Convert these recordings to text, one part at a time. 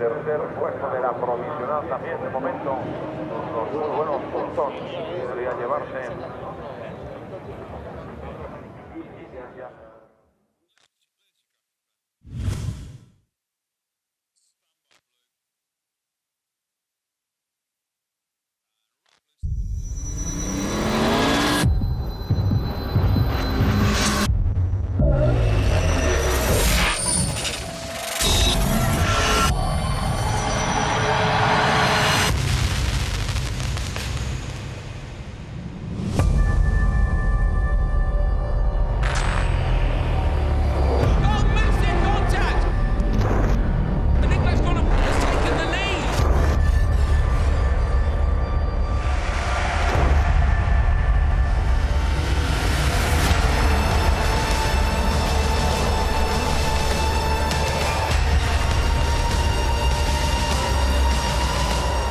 tercer puesto de la provisional también, de momento, los muy buenos puntos podría llevarse.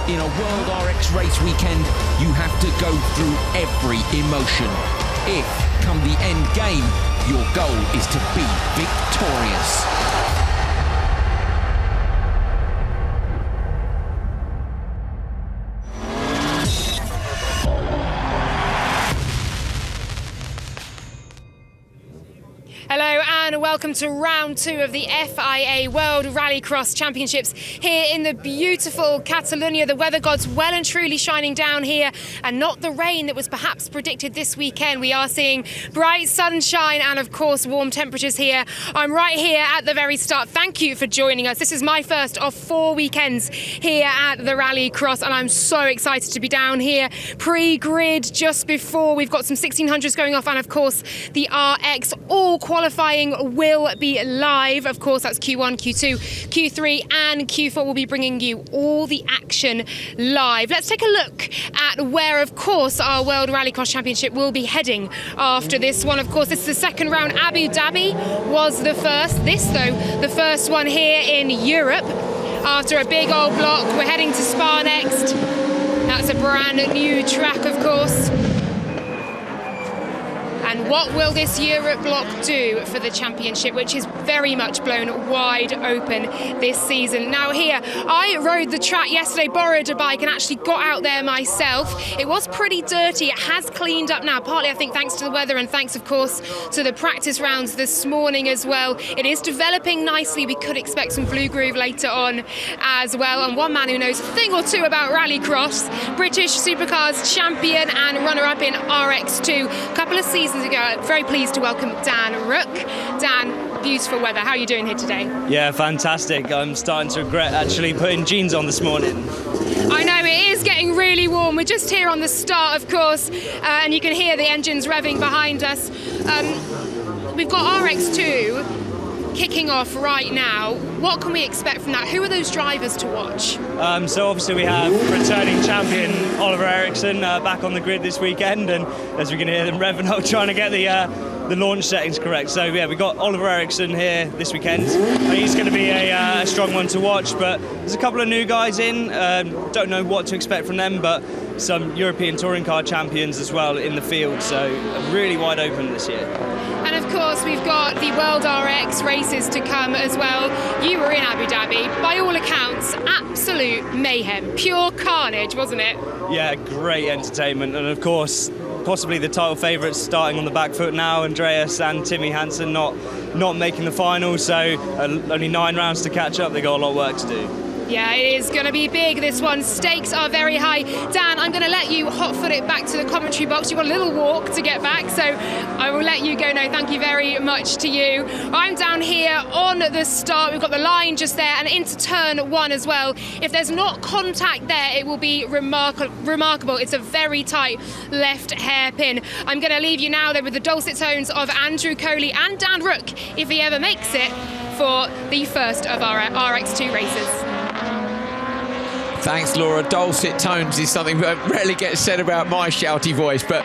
In a World RX race weekend, you have to go through every emotion. If, come the end game, your goal is to be victorious. Hello and welcome to round 2 of the FIA World Rallycross Championships here in the beautiful Catalunya. The weather gods well and truly shining down here, and not the rain that was perhaps predicted this weekend. We are seeing bright sunshine and of course warm temperatures here. I'm right here at the very start. Thank you for joining us. This is my first of 4 weekends here at the Rallycross, and I'm so excited to be down here pre-grid just before we've got some 1600s going off, and of course the RX all qualifying will be live. Of course, that's Q1, Q2, Q3 and Q4 will be bringing you all the action live. Let's take a look at where, of course, our World Rallycross Championship will be heading after this one. Of course, this is the second round. Abu Dhabi was the first. This, though, the first one here in Europe. After a big old block, we're heading to Spa next. That's a brand new track, of course. And what will this Europe block do for the championship, which is very much blown wide open this season? Now here, I rode the track yesterday, borrowed a bike and actually got out there myself. It was pretty dirty. It has cleaned up now, partly I think thanks to the weather and thanks of course to the practice rounds this morning as well. It is developing nicely. We could expect some blue groove later on as well. And one man who knows a thing or two about rallycross, British Supercars champion and runner-up in RX2 a couple of seasons ago. Very pleased to welcome Dan Rook. Dan, beautiful weather. How are you doing here today? Yeah, fantastic. I'm starting to regret actually putting jeans on this morning. I know, it is getting really warm. We're just here on the start, of course, and you can hear the engines revving behind us. We've got RX2 kicking off right now. What can we expect from that? Who are those drivers to watch? So obviously we have returning champion Oliver Ericsson back on the grid this weekend, and as we can hear them revving up trying to get the launch settings correct. So yeah, we got Oliver Ericsson here this weekend. He's going to be a strong one to watch, but there's a couple of new guys in. Don't know what to expect from them, but some European touring car champions as well in the field, so really wide open this year. And of course we've got the World RX races to come as well. You were in Abu Dhabi, by all accounts, absolute mayhem, pure carnage, wasn't it? Yeah, great entertainment, and of course possibly the title favourites starting on the back foot now. Andreas and Timmy Hansen not making the final, so only 9 rounds to catch up. They got a lot of work to do. Yeah, it is going to be big, this one. Stakes are very high. Dan, I'm going to let you hot-foot it back to the commentary box. You've got a little walk to get back, so I will let you go. No, thank you very much to you. I'm down here on the start. We've got the line just there and into turn 1 as well. If there's not contact there, it will be remarkable. It's a very tight left hairpin. I'm going to leave you now, though, with the dulcet tones of Andrew Coley and Dan Rook, if he ever makes it, for the first of our RX2 races. Thanks, Laura. Dulcet tones is something that rarely gets said about my shouty voice, but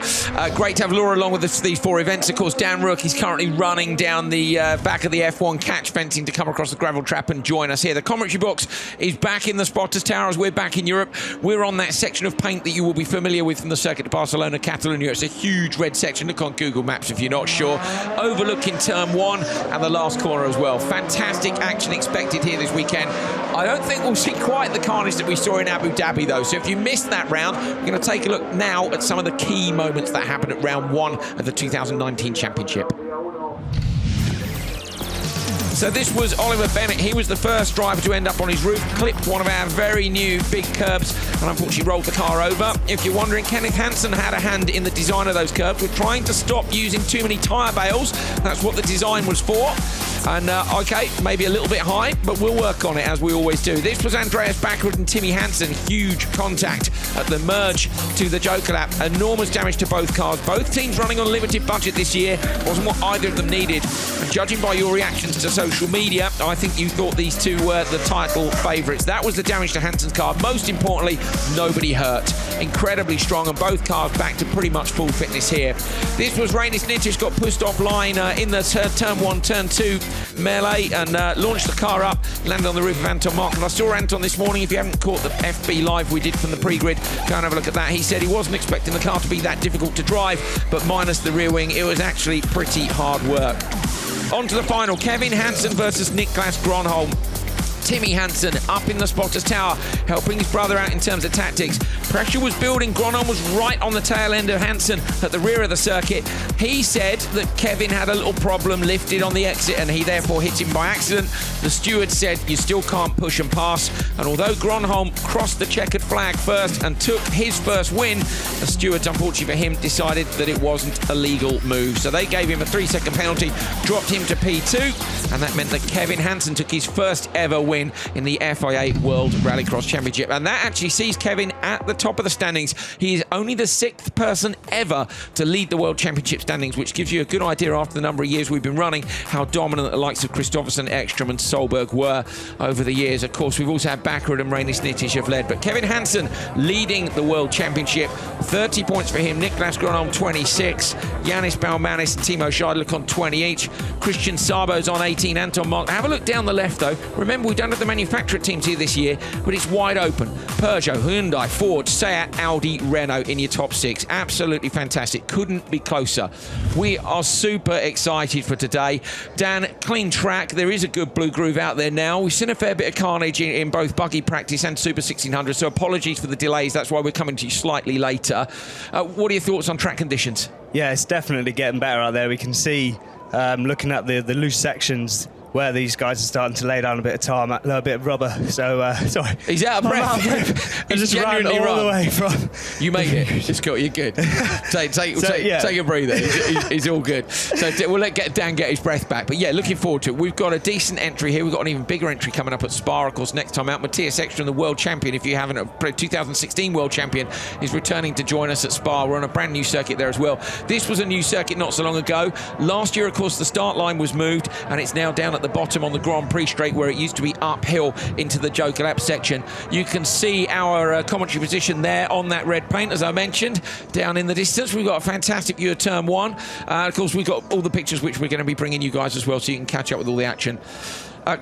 great to have Laura along with us for these 4 events. Of course, Dan Rook is currently running down the back of the F1 catch fencing to come across the gravel trap and join us here. The commentary box is back in the spotters tower as we're back in Europe. We're on that section of paint that you will be familiar with from the circuit to Barcelona, Catalunya. It's a huge red section. Look on Google Maps if you're not sure. Overlooking turn 1 and the last corner as well. Fantastic action expected here this weekend. I don't think we'll see quite the carnage that we saw in Abu Dhabi, though. So if you missed that round, we're going to take a look now at some of the key moments that happened at round 1 of the 2019 championship. So this was Oliver Bennett. He was the first driver to end up on his roof, clipped one of our very new big curbs, and unfortunately rolled the car over. If you're wondering, Kenneth Hansen had a hand in the design of those curbs. We're trying to stop using too many tyre bales. That's what the design was for. And, OK, maybe a little bit high, but we'll work on it, as we always do. This was Andreas Backward and Timmy Hansen. Huge contact at the merge to the Joker lap. Enormous damage to both cars. Both teams running on a limited budget this year. Wasn't what either of them needed. And judging by your reactions to social media, I think you thought these two were the title favourites. That was the damage to Hansen's car. Most importantly, nobody hurt. Incredibly strong, and both cars back to pretty much full fitness here. This was Rainis Nitish, got pushed offline in the turn 1, turn 2 melee, and launched the car up, landed on the roof of Anton Mark. And I saw Anton this morning. If you haven't caught the FB live we did from the pre-grid, go and have a look at that. He said he wasn't expecting the car to be that difficult to drive, but minus the rear wing, it was actually pretty hard work. On to the final, Kevin Hansen versus Niklas Gronholm. Timmy Hansen up in the spotters tower, helping his brother out in terms of tactics. Pressure was building. Gronholm was right on the tail end of Hansen at the rear of the circuit. He said that Kevin had a little problem, lifted on the exit, and he therefore hit him by accident. The steward said you still can't push and pass. And although Gronholm crossed the checkered flag first and took his first win, the stewards, unfortunately for him, decided that it wasn't a legal move. So they gave him a 3-second penalty, dropped him to P2, and that meant that Kevin Hansen took his first ever win in the FIA World Rallycross Championship. And that actually sees Kevin at the top of the standings. He is only the 6th person ever to lead the World Championship standings, which gives you a good idea after the number of years we've been running how dominant the likes of Kristoffersen, Ekstrom and Solberg were over the years. Of course, we've also had Backward and Rainis Nitish have led, but Kevin Hansen leading the World Championship. 30 points for him, Niklas Gronholm 26, Yanis Balmanis and Timo Scheidler on 20 each, Christian Sabo's on 18, Anton Mark. Have a look down the left though. Remember, we don't have the manufacturer teams here this year, but it's wide open. Peugeot, Hyundai, Ford, Seat, Audi, Renault in your top 6. Absolutely fantastic. Couldn't be closer. We are super excited for today. Dan, clean track. There is a good blue groove out there now. We've seen a fair bit of carnage in both buggy practice and Super 1600, so apologies for the delays. That's why we're coming to you slightly later. What are your thoughts on track conditions? Yeah, it's definitely getting better out there. We can see, looking at the loose sections, where these guys are starting to lay down a bit of tarmac, a bit of rubber. So, sorry. He's out of breath. He's just ran all the way from... You made it. It's cool. You're good. Take a breather. He's all good. So we'll let Dan get his breath back. But yeah, looking forward to it. We've got a decent entry here. We've got an even bigger entry coming up at Spa, of course, next time out. Matthias Ekstrom, the world champion, if you haven't, 2016 world champion, is returning to join us at Spa. We're on a brand new circuit there as well. This was a new circuit not so long ago. Last year, of course, the start line was moved, and it's now down at the bottom on the Grand Prix straight where it used to be uphill into the Joker lap section. You can see our commentary position there on that red paint, as I mentioned, down in the distance. We've got a fantastic view of turn 1. Of course, we've got all the pictures which we're going to be bringing you guys as well, so you can catch up with all the action.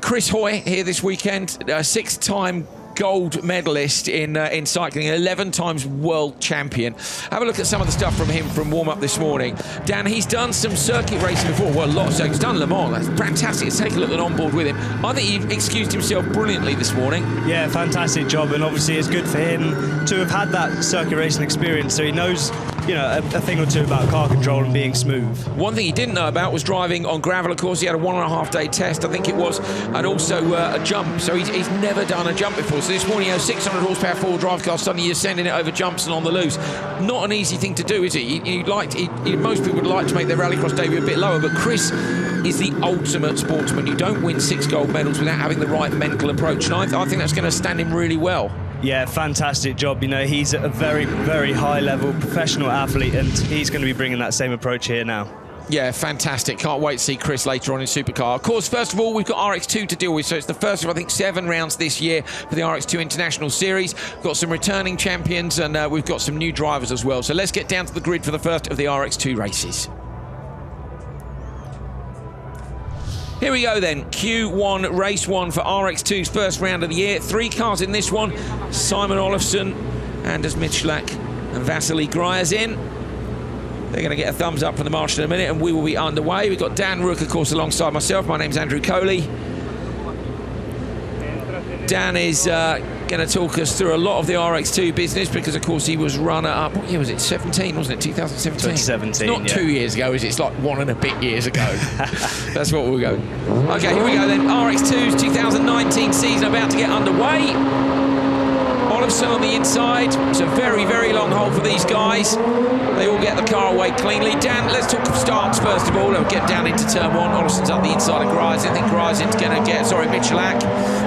Chris Hoy here this weekend, 6-time gold medalist in cycling, 11 times world champion. Have a look at some of the stuff from him from warm-up this morning. Dan, he's done some circuit racing before. Well, a lot of circuits. He's done Le Mans. That's fantastic. Let's take a look at on board with him. I think he excused himself brilliantly this morning. Yeah, fantastic job, and obviously it's good for him to have had that circuit racing experience, so he knows, you know, a thing or two about car control and being smooth. One thing he didn't know about was driving on gravel. Of course, he had a 1.5-day test, I think it was, and also a jump. So he's never done a jump before. So this morning, you know, 600 horsepower four-wheel drive car, suddenly you're sending it over jumps and on the loose. Not an easy thing to do, is it? Most people would like to make their rallycross debut a bit lower, but Chris is the ultimate sportsman. You don't win 6 gold medals without having the right mental approach, and I think that's going to stand him really well. Yeah, fantastic job. You know, he's a very, very high-level professional athlete, and he's going to be bringing that same approach here now. Yeah, fantastic. Can't wait to see Chris later on in Supercar. Of course, first of all, we've got RX2 to deal with, so it's the first of, I think, 7 rounds this year for the RX2 International Series. We've got some returning champions, and we've got some new drivers as well. So let's get down to the grid for the first of the RX2 races. Here we go then, Q1, race 1 for RX2's first round of the year. 3 cars in this one, Simon Olofsson, Anders Midtschlag and Vasily Gryazin. They're going to get a thumbs up from the marshal in a minute, and we will be underway. We've got Dan Rook, of course, alongside myself. My name's Andrew Coley. Dan is going to talk us through a lot of the RX2 business because, of course, he was runner-up. What year was it? 17, wasn't it? 2017? 2017, it's not 2 years ago, is it? It's like 1 and a bit years ago. That's what we'll go. OK, here we go then. RX2's 2019 season about to get underway. Olofsson on the inside. It's a very, very long hole for these guys. They all get the car away cleanly. Dan, let's talk of starts first of all. We'll get down into turn 1. Olofsson's up the inside of Gryazin. I think Gryazin's going to get, Midtschlag.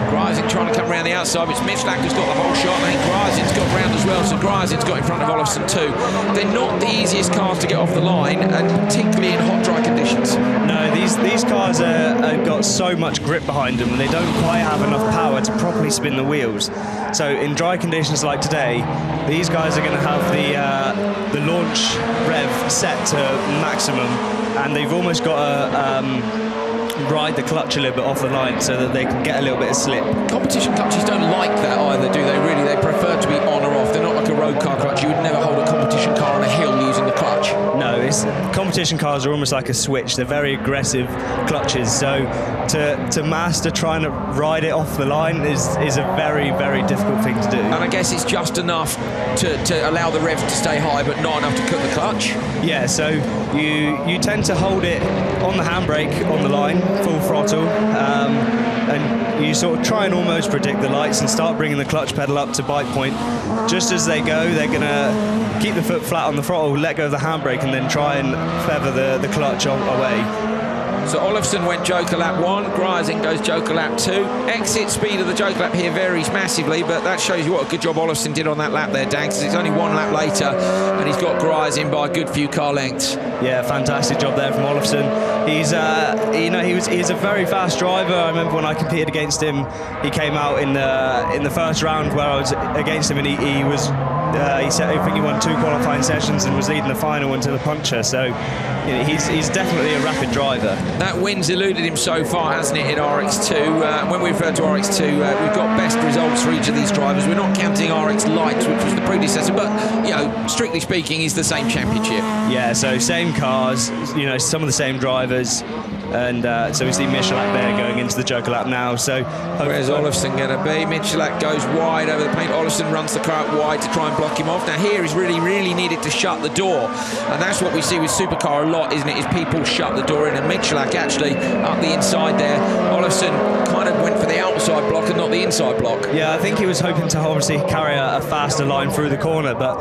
Gryazin trying to come around the outside, but it's Midtschlag who's got the whole shot. I think Gryazin's got round as well, so Gryazin's got in front of Olofsson too. They're not the easiest cars to get off the line, and particularly in hot, dry conditions. No, these cars have got so much grip behind them, and they don't quite have enough power to properly spin the wheels. So in dry conditions like today, these guys are going to have the launch rev set to maximum, and they've almost got to ride the clutch a little bit off the line so that they can get a little bit of slip. Competition clutches don't like that either, do they? Really, they prefer to be on or off. They're not like a road car clutch. You would never hold a competition car on a hill using the clutch. No, competition cars are almost like a switch. They're very aggressive clutches. So to master trying to ride it off the line is a very, very difficult thing to do. And I guess it's just enough to allow the rev to stay high, but not enough to cook the clutch. Yeah, so you tend to hold it on the handbrake on the line, full throttle, and you sort of try and almost predict the lights and start bringing the clutch pedal up to bite point. Just as they go, they're going to keep the foot flat on the throttle, let go of the handbrake, and then try and feather the clutch away. So Olofsson went Joker lap 1, Gryazin goes Joker lap 2. Exit speed of the Joker lap here varies massively, but that shows you what a good job Olofsson did on that lap there, Dan, because it's only 1 lap later, and he's got Gryazin by a good few car lengths. Yeah, fantastic job there from Olofsson. He's he's a very fast driver. I remember when I competed against him, he came out in the first round where I was against him, and he was. I think he won 2 qualifying sessions and was leading the final into the puncture. So he's definitely a rapid driver. That win's eluded him so far, hasn't it, in RX2? When we refer to RX2, we've got best results for each of these drivers. We're not counting RX Lights, which was the predecessor, but strictly speaking, is the same championship. Yeah, so same cars, some of the same drivers. And so we see Midtschlag there going into the Joker lap now. So where's Olofsson going to be? Midtschlag goes wide over the paint. Olofsson runs the car out wide to try and block him off. Now here he's really, really needed to shut the door, and that's what we see with Supercar a lot, isn't it? Is people shut the door in, and Midtschlag actually up the inside there. Olofsson kind of went for the outside block and not the inside block. Yeah, I think he was hoping to obviously carry a faster line through the corner, but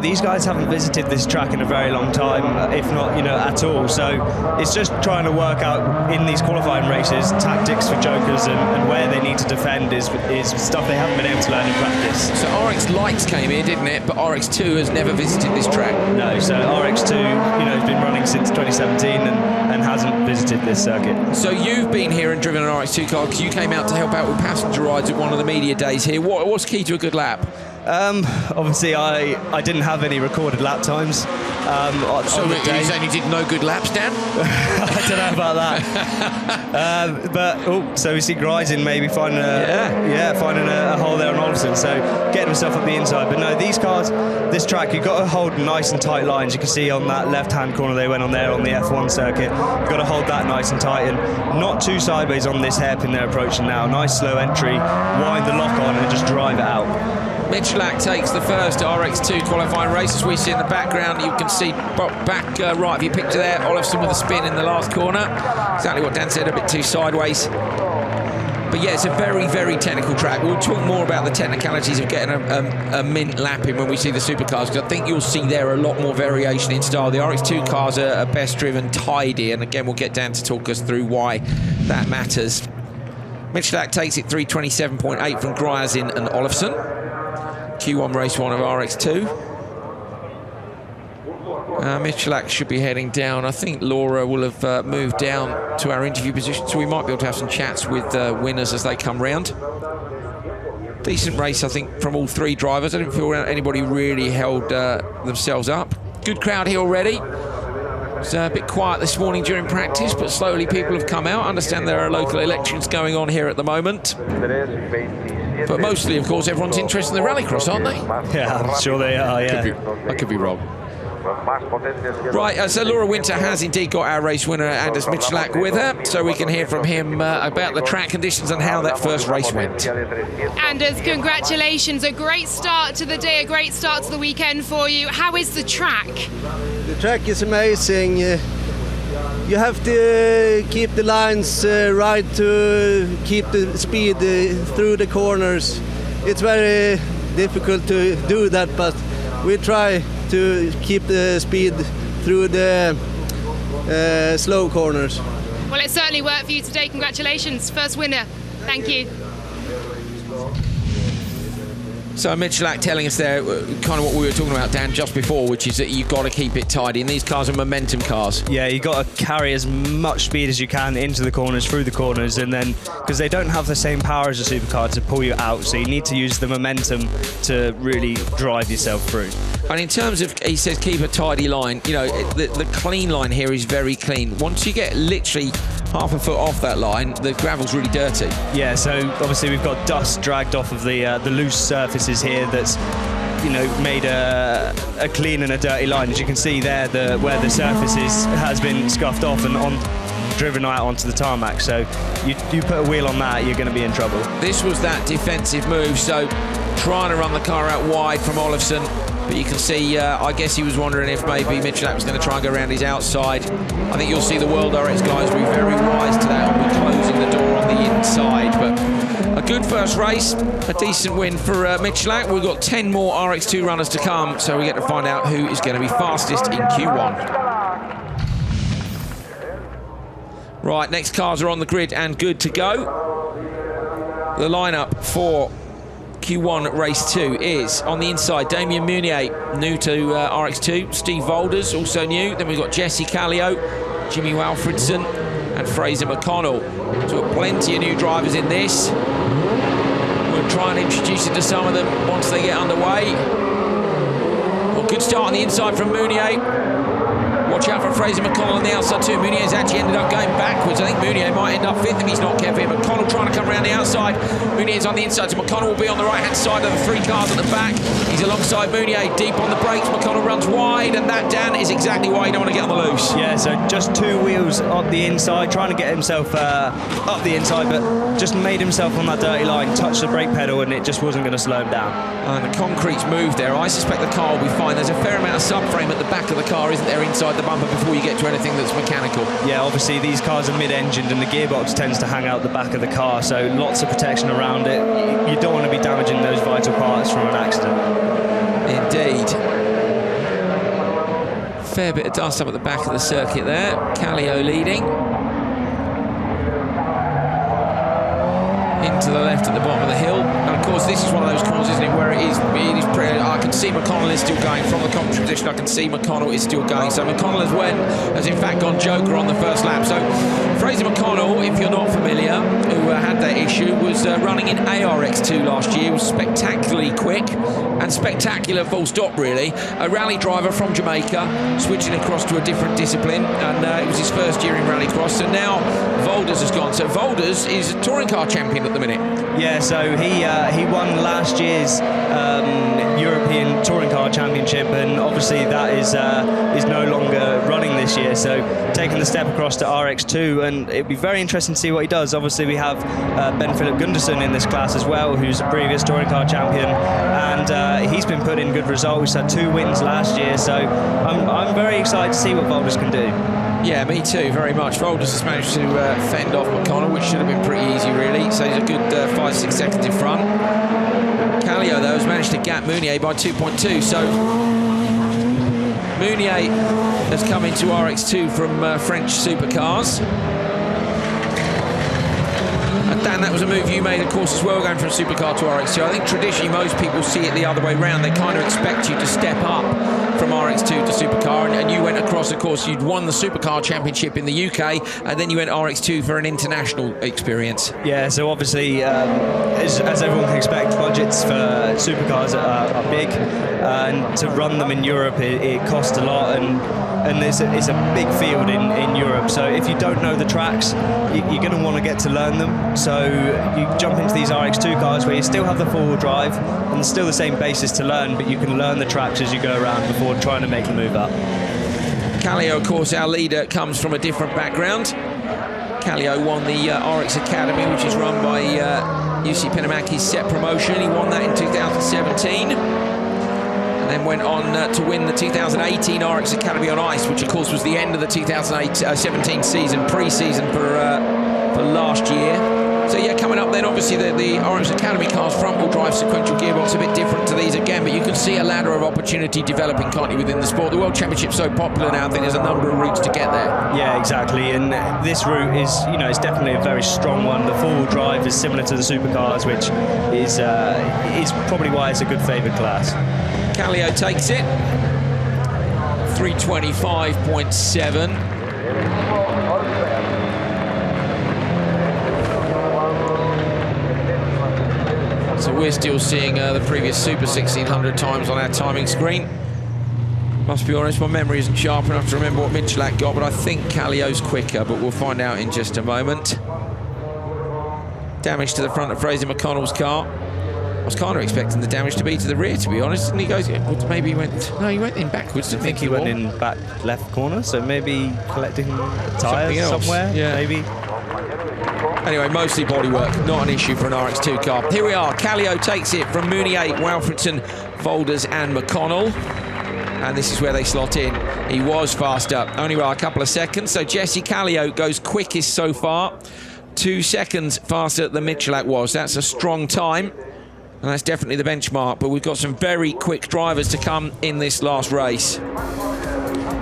these guys haven't visited this track in a very long time, if not at all. So it's just trying to work out in these qualifying races tactics for Jokers and where they need to defend is stuff they haven't been able to learn in practice. So RX Lights came here, didn't it? But RX2 has never visited this track. No, so RX2 has been running since 2017 and hasn't visited this circuit. So you've been here and driven an RX2 car because you came out to help out with passenger rides at one of the media days here. What's key to a good lap? Obviously I didn't have any recorded lap times. So you're saying you did no good laps, Dan? I don't know about that. So we see Gryazin maybe finding a hole there on Olofsson, so getting himself up the inside. But no, these cars, this track, you've got to hold nice and tight lines. You can see on that left-hand corner they went on there on the F1 circuit. You've got to hold that nice and tight and not too sideways on this hairpin they're approaching now. Nice slow entry, wind the lock on and just drive it out. Midtschlag takes the first RX2 qualifying race. As we see in the background, you can see back right of your picture there, Olofsson with a spin in the last corner. Exactly what Dan said, a bit too sideways. But yeah, it's a very, very technical track. We'll talk more about the technicalities of getting a mint lap in when we see the supercars, because I think you'll see there a lot more variation in style. The RX2 cars are best driven tidy, and again, we'll get Dan to talk us through why that matters. Midtschlag takes it 3:27.8 from Gryazin and Olofsson. Q1 race 1 of RX2. Michalak should be heading down. I think Laura will have moved down to our interview position, so we might be able to have some chats with winners as they come round. Decent race, I think, from all three drivers. I didn't feel anybody really held themselves up. Good crowd here already. It's a bit quiet this morning during practice, but slowly people have come out. I understand there are local elections going on here at the moment. But mostly, of course, everyone's interested in the rallycross, aren't they? Yeah, I'm sure they are, yeah. I could be wrong. Right, so Laura Winter has indeed got our race winner, Anders Michalak, with her, so we can hear from him about the track conditions and how that first race went. Anders, congratulations. A great start to the day, a great start to the weekend for you. How is the track? The track is amazing. You have to keep the lines right to keep the speed through the corners. It's very difficult to do that, but we try to keep the speed through the slow corners. Well, it certainly worked for you today. Congratulations, first winner. Thank you. So Michalak telling us there kind of what we were talking about, Dan, just before, which is that you've got to keep it tidy. And these cars are momentum cars. Yeah, you've got to carry as much speed as you can into the corners, through the corners, and then, because they don't have the same power as a supercar to pull you out, so you need to use the momentum to really drive yourself through. And in terms of, he says, keep a tidy line, you know, the clean line here is very clean. Once you get literally half a foot off that line, the gravel's really dirty. Yeah, so obviously we've got dust dragged off of the loose surfaces here that's, you know, made a clean and a dirty line. As you can see there, where the surface has been scuffed off and driven out onto the tarmac. So you put a wheel on that, you're going to be in trouble. This was that defensive move, so trying to run the car out wide from Olofsson. But you can see, I guess he was wondering if maybe Michalak was going to try and go around his outside. I think you'll see the World RX guys be very wise to that and be closing the door on the inside. But a good first race, a decent win for Michalak. We've got 10 more RX2 runners to come, so we get to find out who is going to be fastest in Q1. Right, next cars are on the grid and good to go. The lineup for Q1 race 2 is on the inside Damien Meunier, new to RX2, Steve Volders, also new. Then we've got Jesse Kallio, Jimmy Walfredson and Fraser McConnell. So we've got plenty of new drivers in this. We'll try and introduce you to some of them once they get underway. Well, good start on the inside from Meunier. Watch out for Fraser McConnell on the outside too. Meunier's actually ended up going backwards. I think Meunier might end up 5th if he's not careful here. McConnell trying to come around the outside. Meunier's on the inside, so McConnell will be on the right-hand side of the three cars at the back. He's alongside Meunier, deep on the brakes. McConnell runs wide, and that, Dan, is exactly why you don't want to get on the loose. Yeah, so just two wheels up the inside, trying to get himself up the inside, but just made himself on that dirty line, touched the brake pedal, and it just wasn't going to slow him down. And the concrete's moved there. I suspect the car will be fine. There's a fair amount of subframe at the back of the car, isn't there, inside the bumper before you get to anything that's mechanical? Yeah, obviously these cars are mid-engined and the gearbox tends to hang out the back of the car, so lots of protection around it. You don't want to be damaging those vital parts from an accident. Indeed. Fair bit of dust up at the back of the circuit there. Kallio leading. Into the left at the bottom of the hill. And of course this is one of those corners, isn't it, where it is pretty, I can see McConnell is still going from the commentary position. I can see McConnell is still going. So McConnell has in fact gone joker on the first lap. So Fraser McConnell, if you're not familiar, who had that issue, was running in ARX2 last year. He was spectacularly quick and spectacular full stop really. A rally driver from Jamaica, switching across to a different discipline, and it was his first year in rallycross. And now Volders has gone. So Volders is a touring car champion at the minute. Yeah, so he won last year's European Touring Car Championship, and obviously that is no longer running this year, so taking the step across to RX2, and it'd be very interesting to see what he does. Obviously we have Ben Philip Gunderson in this class as well, who's a previous Touring Car champion, and he's been putting good results. He had 2 wins last year, so I'm very excited to see what Volders can do. Yeah, me too, very much. Volders has managed to fend off McConnell, which should have been pretty easy, really. So he's a good 5-6 seconds in front. Kallio, though, has managed to gap Meunier by 2.2. So Meunier has come into RX2 from French supercars. Dan, that was a move you made, of course, as well, going from supercar to RX2. I think traditionally most people see it the other way around. They kind of expect you to step up from RX2 to supercar, and you went across, of course, you'd won the supercar championship in the UK, and then you went RX2 for an international experience. Yeah, so obviously, as everyone can expect, budgets for supercars are big, and to run them in Europe, it costs a lot, and it's a big field in Europe. So if you don't know the tracks, you're going to want to get to learn them. So you jump into these RX2 cars where you still have the four-wheel drive and still the same basis to learn, but you can learn the tracks as you go around before trying to make the move up. Kallio, of course, our leader, comes from a different background. Kallio won the RX Academy, which is run by UC Pinamaki's set promotion. He won that in 2017. And then went on to win the 2018 RX Academy on ice, which of course was the end of the 2017 season, pre-season for last year. So yeah, coming up then, obviously the RX Academy cars, front-wheel drive sequential gearbox, a bit different to these again, but you can see a ladder of opportunity developing, can't you, within the sport? The World Championship's so popular now, I think there's a number of routes to get there. Yeah, exactly, and this route is, it's definitely a very strong one. The four-wheel drive is similar to the supercars, which is probably why it's a good favoured class. Kallio takes it, 325.7. So we're still seeing the previous Super 1600 times on our timing screen. Must be honest, my memory isn't sharp enough to remember what Michelak got, but I think Kallio's quicker, but we'll find out in just a moment. Damage to the front of Fraser McConnell's car. I was kind of expecting the damage to be to the rear, to be honest. And he goes, maybe he went... No, he went in backwards, didn't I think he went in back left corner, so maybe collecting tyres somewhere, yeah. Maybe. Anyway, mostly bodywork, not an issue for an RX2 car. Here we are, Kallio takes it from Mounier, Walfridson, Volders and McConnell. And this is where they slot in. He was faster, only by a couple of seconds. So Jesse Kallio goes quickest so far. 2 seconds faster than Michelak was. That's a strong time. And that's definitely the benchmark. But we've got some very quick drivers to come in this last race.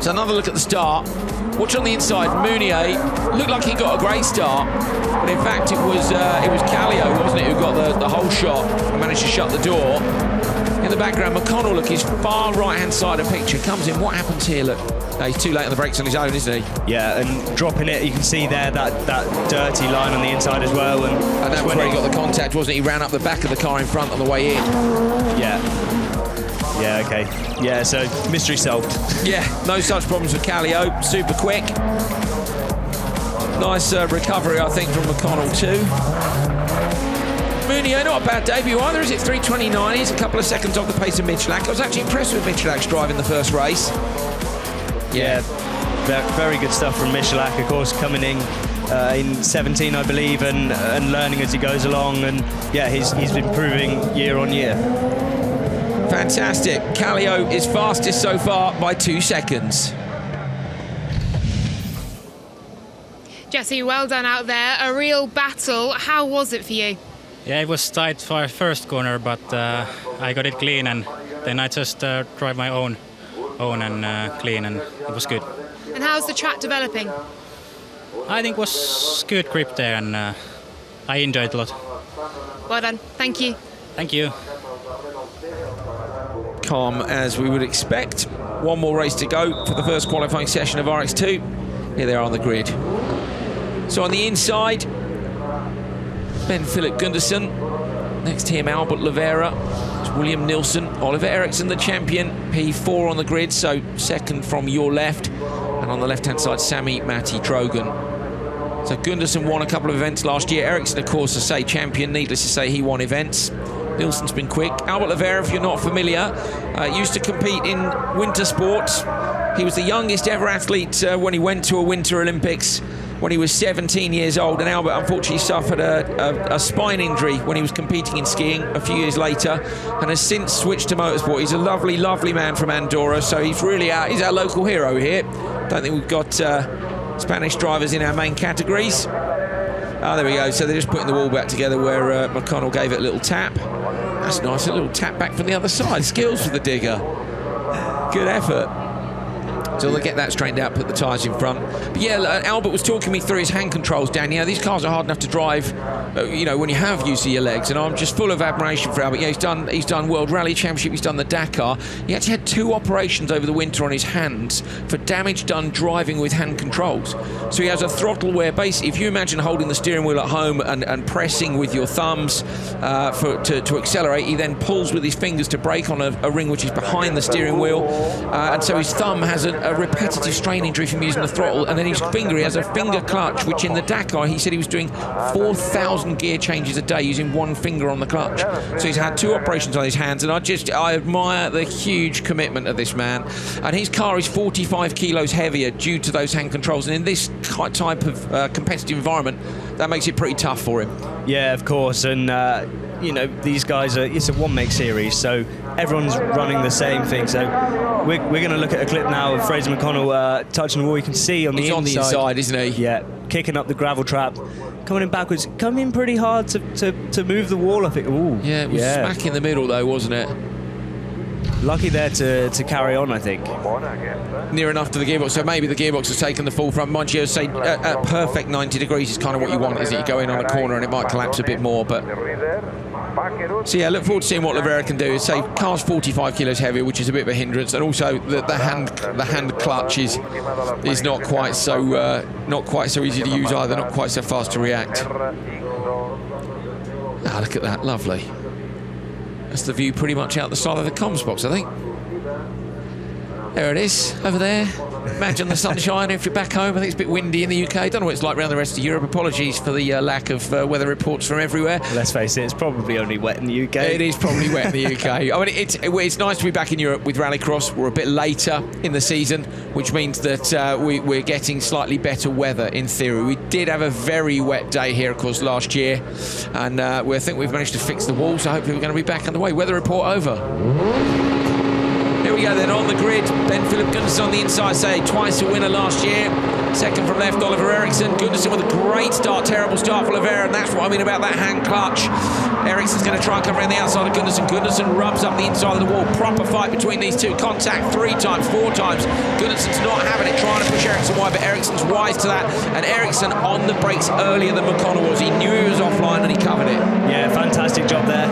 So another look at the start. Watch on the inside, Mounier looked like he got a great start, but in fact it was Kallio, wasn't it, who got the whole shot and managed to shut the door. In the background, McConnell, look, his far right-hand side of picture comes in. What happens here? Look, he's too late on the brakes on his own, isn't he? Yeah, and dropping it, you can see there that dirty line on the inside as well. And that was where he got the contact, wasn't he? He ran up the back of the car in front on the way in. Yeah, okay. Yeah, so mystery solved. Yeah, no such problems with Kallio. Super quick. Nice recovery, I think, from McConnell too. Mounier, not a bad debut either, is it? 3:29. He's a couple of seconds off the pace of Michelak. I was actually impressed with Michelak's drive in the first race. Yeah, very good stuff from Michelak, of course, coming in 17, I believe, and learning as he goes along. And yeah, he's improving year on year. Fantastic. Kallio is fastest so far by 2 seconds. Jesse, well done out there. A real battle. How was it for you? Yeah, it was tight for first corner, but I got it clean, and then I just tried my own and clean, and it was good. And how's the track developing? I think it was good grip there, and I enjoyed it a lot. Well done. Thank you. Thank you. Calm as we would expect. One more race to go for the first qualifying session of RX2. Here they are on the grid. So on the inside, Ben Philip Gunderson. Next to him, Albert Levera. It's William Nilsson. Oliver Eriksson, the champion. P4 on the grid, so second from your left. And on the left-hand side, Sami Matti Trogan. So Gunderson won a couple of events last year. Eriksson, of course, I say champion. Needless to say, he won events. Nilsson's been quick. Albert Levera, if you're not familiar, used to compete in winter sports. He was the youngest ever athlete when he went to a Winter Olympics when he was 17 years old. And Albert unfortunately suffered a spine injury when he was competing in skiing a few years later, and has since switched to motorsport. He's a lovely, lovely man from Andorra, so he's really he's our local hero here. Don't think we've got Spanish drivers in our main categories. There we go. So they're just putting the wall back together where McConnell gave it a little tap. That's nice, a little tap back from the other side. Skills for the digger. Good effort. So they'll get that straightened out, put the tyres in front. But yeah, Albert was talking me through his hand controls, Dan. Yeah, these cars are hard enough to drive, when you have use of your legs. And I'm just full of admiration for Albert. Yeah, he's done World Rally Championship, he's done the Dakar. He actually had 2 operations over the winter on his hands for damage done driving with hand controls. So he has a throttle where basically, if you imagine holding the steering wheel at home and pressing with your thumbs to accelerate, he then pulls with his fingers to brake on a ring which is behind the steering wheel. And so his thumb has a repetitive strain injury from using the throttle, and then his finger, he has a finger clutch, which in the Dakar he said he was doing 4,000 gear changes a day using one finger on the clutch. So he's had 2 operations on his hands, and I admire the huge commitment of this man. And his car is 45 kilos heavier due to those hand controls, and in this type of competitive environment, that makes it pretty tough for him. Yeah, of course, and these guys it's a one-make series, so everyone's running the same thing. So we're going to look at a clip now of Fraser McConnell touching the wall. You can see on the inside. He's on the inside, isn't he? Yeah, kicking up the gravel trap, coming in backwards, coming in pretty hard to move the wall, I think. Ooh, yeah, it was smack in the middle though, wasn't it? Lucky there to carry on, I think. Near enough to the gearbox, so maybe the gearbox has taken the full front. Mind you, say at perfect 90 degrees is kind of what you want, isn't it? You go in on a corner and it might collapse a bit more, but... So yeah, look forward to seeing what Oliveira can do. Say car's 45 kilos heavier, which is a bit of a hindrance, and also the hand clutch is not quite so easy to use either, not quite so fast to react. Ah, look at that, lovely. That's the view pretty much out the side of the comms box, I think. There it is, over there. Imagine the sunshine if you're back home. I think it's a bit windy in the UK. I don't know what it's like around the rest of Europe. Apologies for the lack of weather reports from everywhere. Let's face it, it's probably only wet in the UK. It is probably wet in the UK. I mean, it's nice to be back in Europe with Rallycross. We're a bit later in the season, which means that we're getting slightly better weather in theory. We did have a very wet day here, of course, last year, and I think we've managed to fix the wall, so hopefully we're going to be back on the way. Weather report over. Here we go then on the grid. Ben Philip Gundersen on the inside, say twice a winner last year. Second from left, Oliver Eriksson. Gundersen with a great start, terrible start for Oliveira, and that's what I mean about that hand clutch. Eriksson's going to try and come around the outside of Gundersen. Gundersen rubs up the inside of the wall. Proper fight between these two. Contact 3 times, 4 times. Gundersen's not having it, trying to push Eriksson wide, but Eriksson's wise to that. And Eriksson on the brakes earlier than McConnell was. He knew he was offline and he covered it. Yeah, fantastic job there.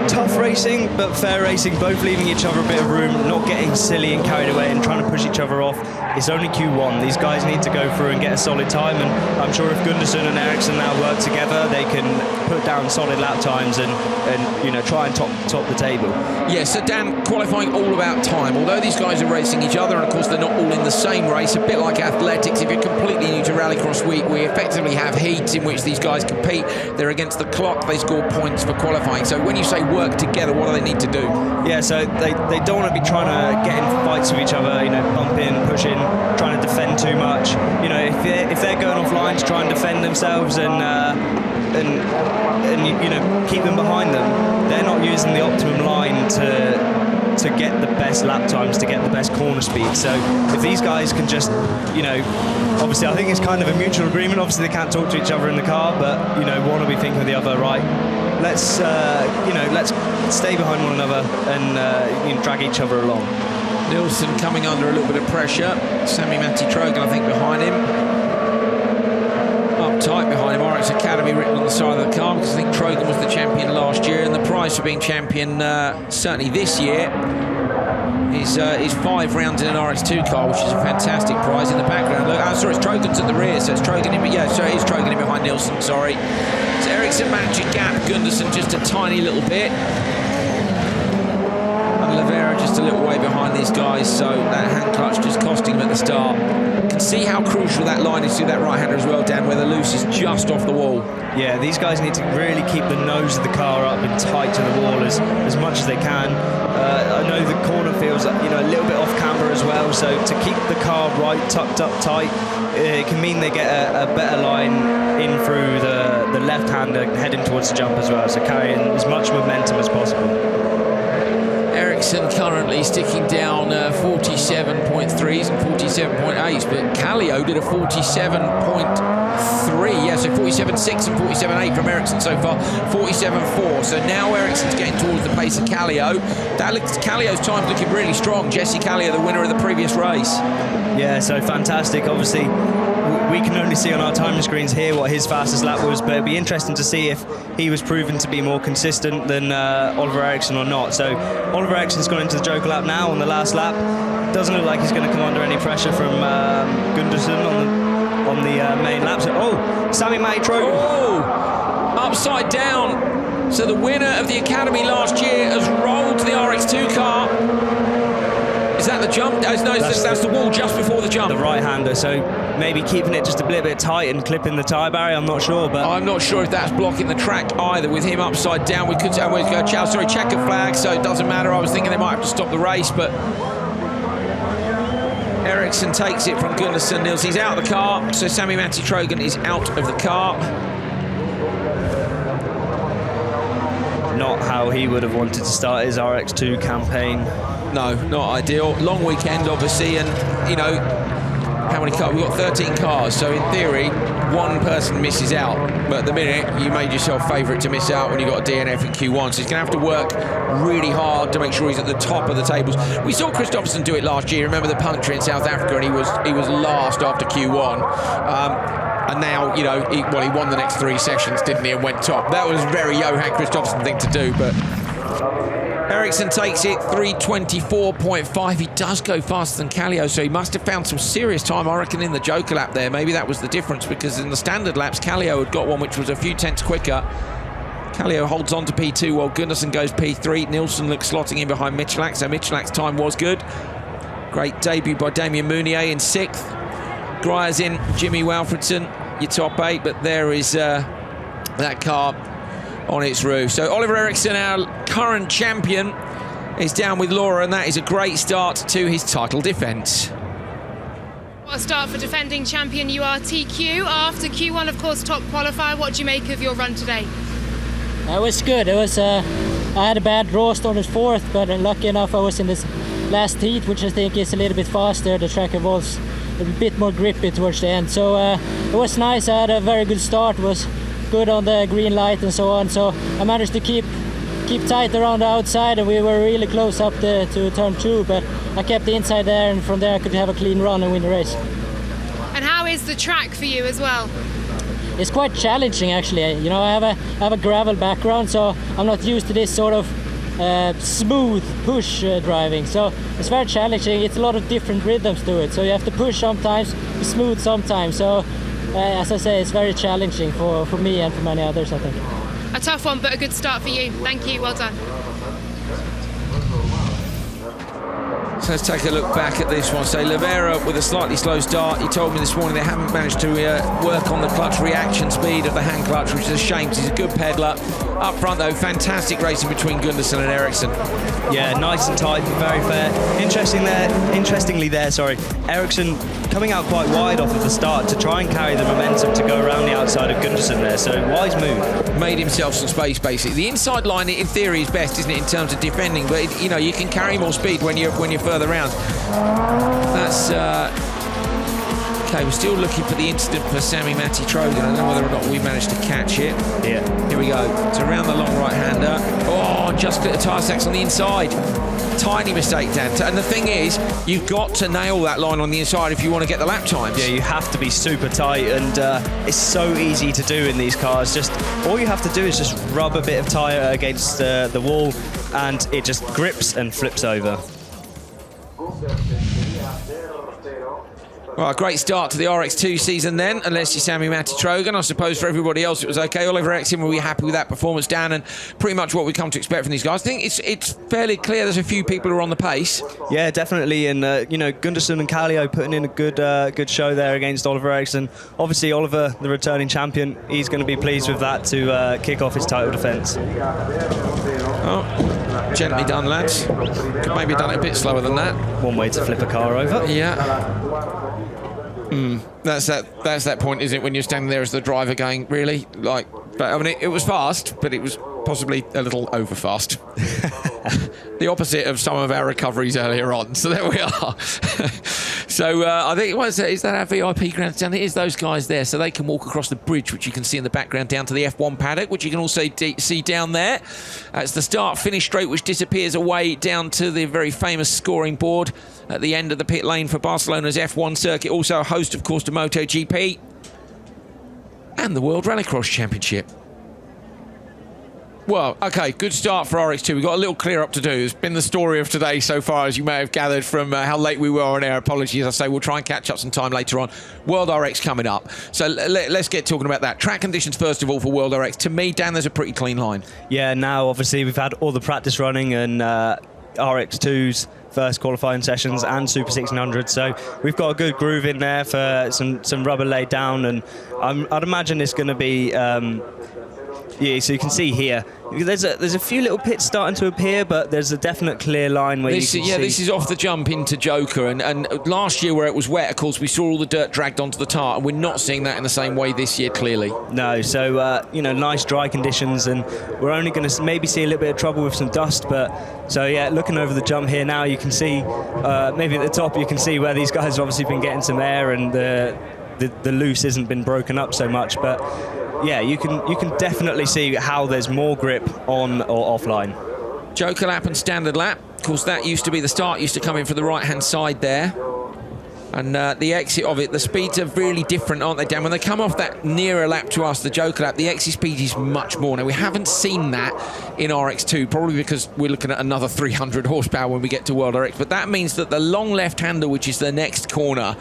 Tough racing, but fair racing, both leaving each other a bit of room, not getting silly and carried away and trying to push each other off. It's only Q1. These guys need to go through and get a solid time, and I'm sure if Gundersen and Eriksson now work together, they can put down solid lap times and try and top the table. Yeah, so Dan, qualifying all about time. Although these guys are racing each other, and of course they're not all in the same race, a bit like athletics. If you're completely new to Rallycross week, we effectively have heats in which these guys compete. They're against the clock, they score points for qualifying. So when you say work together, what do they need to do? Yeah, so they don't want to be trying to get in fights with each other, bump in, push in, trying to defend too much. If they're going offline to try and defend themselves and keep them behind them, they're not using the optimum line to get the best lap times, to get the best corner speed. So if these guys can just, obviously I think it's kind of a mutual agreement. Obviously they can't talk to each other in the car, but one will be thinking of the other, right? Let's stay behind one another and drag each other along. Nilsson coming under a little bit of pressure. Sami Matti Trojan, I think, behind him. Up tight behind him. RX Academy written on the side of the car, because I think Trojan was the champion last year, and the prize for being champion certainly this year is 5 rounds in an RX2 car, which is a fantastic prize. In the background, look, sorry, it's Trojan's at the rear, so it's Trojan in, yeah, sorry, it's Trojan in behind Nilsson, sorry. So Eriksson managing gap, Gundersen just a tiny little bit. And Oliveira just a little way behind these guys, so that hand clutch just costing him at the start. You can see how crucial that line is to that right-hander as well, Dan, where the loose is just off the wall. Yeah, these guys need to really keep the nose of the car up and tight to the wall as much as they can. I know the corner feels a little bit off camber as well, so to keep the car right tucked up tight, it can mean they get a better line in through the left-hander heading towards the jump as well, so carrying as much momentum as possible. Ericsson currently sticking down 47.3s and 47.8s, but Kallio did a 47.3, yeah, so 47.6 and 47.8 from Ericsson so far, 47.4. So now Ericsson's getting towards the pace of Kallio. Kallio's time's looking really strong. Jesse Kallio, the winner of the previous race. Yeah, so fantastic. Obviously, we can only see on our timing screens here what his fastest lap was, but it'd be interesting to see if he was proven to be more consistent than Oliver Ericsson or not. So Oliver Ericsson's gone into the Joker lap now on the last lap. Doesn't look like he's going to come under any pressure from Gundersen on the main lap. So, Sammy Trogan. Oh, upside down. So the winner of the Academy last year has rolled to the RX2 car. Is that the jump? No, that's the wall just before the jump. The right-hander, so maybe keeping it just a little bit tight and clipping the tyre barrier, I'm not sure. But I'm not sure if that's blocking the track either, with him upside down. We could checker flag, so it doesn't matter. I was thinking they might have to stop the race, but Ericsson takes it from Gundersen. Nils, he's out of the car, so Sami Trogan is out of the car. Not how he would have wanted to start his RX2 campaign. No, not ideal. Long weekend, obviously, and, you know, how many cars? We've got 13 cars, so in theory, one person misses out. But at the minute, you made yourself favourite to miss out when you got a DNF in Q1, so he's going to have to work really hard to make sure he's at the top of the tables. We saw Christopherson do it last year. Remember the puncture in South Africa, and he was last after Q1. And now, you know, he won the next 3 sessions, didn't he, and went top. That was a very Johan Christopherson thing to do, but Ericsson takes it 3:24.5. He does go faster than Kallio, so he must have found some serious time, I reckon, in the Joker lap there. Maybe that was the difference, because in the standard laps, Kallio had got one which was a few tenths quicker. Kallio holds on to P2 while Gundersen goes P3. Nielsen looks slotting in behind Michalak, so Michalak's time was good. Great debut by Damien Mounier in 6th. Greyer's in, Jimmy Walfredson, your top 8, but there is that car on its roof. So Oliver Ericsson, our current champion, is down with Laura, and that is a great start to his title defence. What a start for defending champion URTQ. After Q1, of course, top qualifier. What do you make of your run today? It was good. It was. I had a bad draw, started 4th, but lucky enough I was in this last heat, which I think is a little bit faster. The track was a bit more grippy towards the end, so it was nice. I had a very good start. Was good on the green light and so on, so I managed to keep tight around the outside, and we were really close up to turn 2, but I kept the inside there, and from there I could have a clean run and win the race. And how is the track for you as well? It's quite challenging, actually. You know, I have a gravel background, so I'm not used to this sort of smooth push driving, so it's very challenging. It's a lot of different rhythms to it, so you have to push sometimes, be smooth sometimes, so as I say, it's very challenging for me and for many others, I think. A tough one, but a good start for you. Thank you, well done. So let's take a look back at this one. So Lavera with a slightly slow start. He told me this morning they haven't managed to work on the clutch reaction speed of the hand clutch, which is a shame because he's a good peddler. Up front though, fantastic racing between Gundersen and Ericsson. Yeah, nice and tight, very fair. Interestingly there, Ericsson coming out quite wide off of the start to try and carry the momentum to go around the outside of Gundersen there, so wise move. Made himself some space, basically. The inside line, in theory, is best, isn't it, in terms of defending, but, you know, you can carry more speed when you're further round. That's... Okay, we're still looking for the incident for Sami Trogan. I don't know whether or not we managed to catch it. Yeah. Here we go. It's around the long right-hander. Oh, just got the tyre sacks on the inside. Tiny mistake, Dan. And the thing is, you've got to nail that line on the inside if you want to get the lap times. Yeah, you have to be super tight, and it's so easy to do in these cars. Just all you have to do is just rub a bit of tyre against the wall, and it just grips and flips over. Well, a great start to the RX2 season then, unless you're Sami Trogan. I suppose for everybody else it was okay. Oliver Ericsson will be happy with that performance, Dan, and pretty much what we come to expect from these guys. I think it's fairly clear there's a few people who are on the pace. Yeah, definitely, and you know, Gundersen and Kallio putting in a good show there against Oliver Ericsson. Obviously, Oliver, the returning champion, he's going to be pleased with that to kick off his title defence. Oh, gently done, lads. Could maybe have done it a bit slower than that. One way to flip a car over. Yeah. That's that point, isn't it, when you're standing there as the driver going, really? Like, but I mean, it was fast, but it was possibly a little overfast. The opposite of some of our recoveries earlier on. So there we are. So I think, is that our VIP grandstand? It is those guys there, so they can walk across the bridge, which you can see in the background, down to the F1 paddock, which you can also see down there. It's the start-finish straight, which disappears away down to the very famous scoring board at the end of the pit lane for Barcelona's F1 circuit. Also a host, of course, to MotoGP and the World Rallycross Championship. Well, OK, good start for RX2. We've got a little clear up to do. It's been the story of today so far, as you may have gathered from how late we were on air. Apologies, I say we'll try and catch up some time later on. World RX coming up. So let's get talking about that. Track conditions, first of all, for World RX. To me, Dan, there's a pretty clean line. Yeah, now, obviously, we've had all the practice running and RX2's first qualifying sessions and Super 1600, so we've got a good groove in there for some rubber laid down, and I'd imagine it's going to be yeah, so you can see here there's a few little pits starting to appear, but there's a definite clear line where you can see. This is off the jump into Joker, and last year where it was wet, of course, we saw all the dirt dragged onto the tyre, and we're not seeing that in the same way this year, clearly. No, so you know, nice dry conditions, and we're only going to maybe see a little bit of trouble with some dust, but so yeah, looking over the jump here now, you can see maybe at the top you can see where these guys have obviously been getting some air, and the loose isn't been broken up so much, but yeah, you can definitely see how there's more grip on or offline. Joker lap and standard lap. Of course, that used to be the start, used to come in for the right-hand side there. And the exit of it, the speeds are really different, aren't they, Dan? When they come off that nearer lap to us, the Joker lap, the exit speed is much more. Now, we haven't seen that in RX2, probably because we're looking at another 300 horsepower when we get to World RX. But that means that the long left-hander, which is the next corner,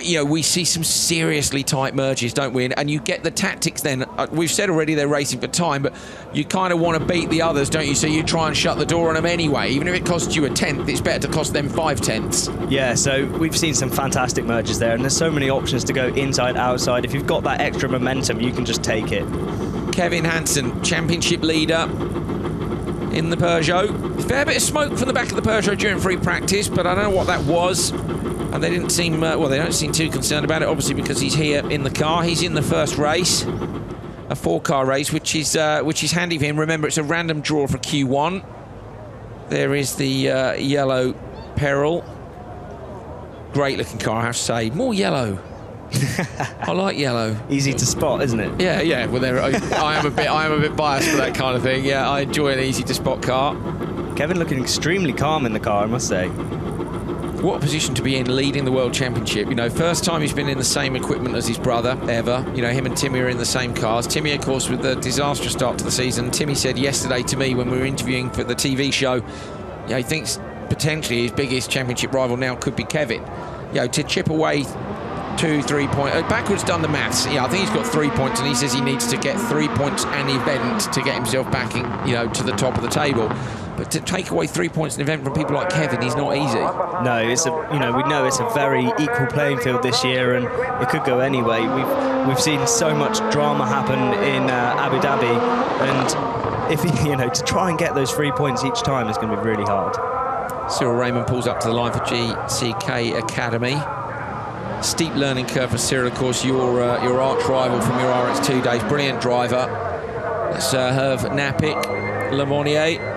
you know, we see some seriously tight merges, don't we? And you get the tactics then. We've said already they're racing for time, but you kind of want to beat the others, don't you? So you try and shut the door on them anyway. Even if it costs you a tenth, it's better to cost them 5 tenths. Yeah, so we've seen some fantastic merges there, and there's so many options to go inside, outside. If you've got that extra momentum, you can just take it. Kevin Hansen, championship leader in the Peugeot. Fair bit of smoke from the back of the Peugeot during free practice, but I don't know what that was. And they didn't seem, well, they don't seem too concerned about it, obviously, because he's here in the car. He's in the first race, a 4-car race, which is handy for him. Remember, it's a random draw for Q1. There is the yellow Peril. Great-looking car, I have to say. More yellow. I like yellow. Easy to spot, isn't it? Yeah, yeah. Well, I am a bit biased for that kind of thing. Yeah, I enjoy an easy-to-spot car. Kevin looking extremely calm in the car, I must say. What a position to be in, leading the World Championship. You know, first time he's been in the same equipment as his brother, ever. You know, him and Timmy are in the same cars. Timmy, of course, with the disastrous start to the season. Timmy said yesterday to me when we were interviewing for the TV show, you know, he thinks potentially his biggest championship rival now could be Kevin. You know, to chip away 2-3 points. Backwards done the maths. Yeah, I think he's got 3 points, and he says he needs to get 3 points an event to get himself back in, you know, to the top of the table. But to take away 3 points an event from people like Kevin is not easy. No, it's we know it's a very equal playing field this year, and it could go anyway. We've seen so much drama happen in Abu Dhabi, and if to try and get those 3 points each time is going to be really hard. Cyril Raymond pulls up to the line for GCK Academy. Steep learning curve for Cyril, of course, your arch rival from your RX2 days. Brilliant driver. That's Herve Napik, Lemonnier.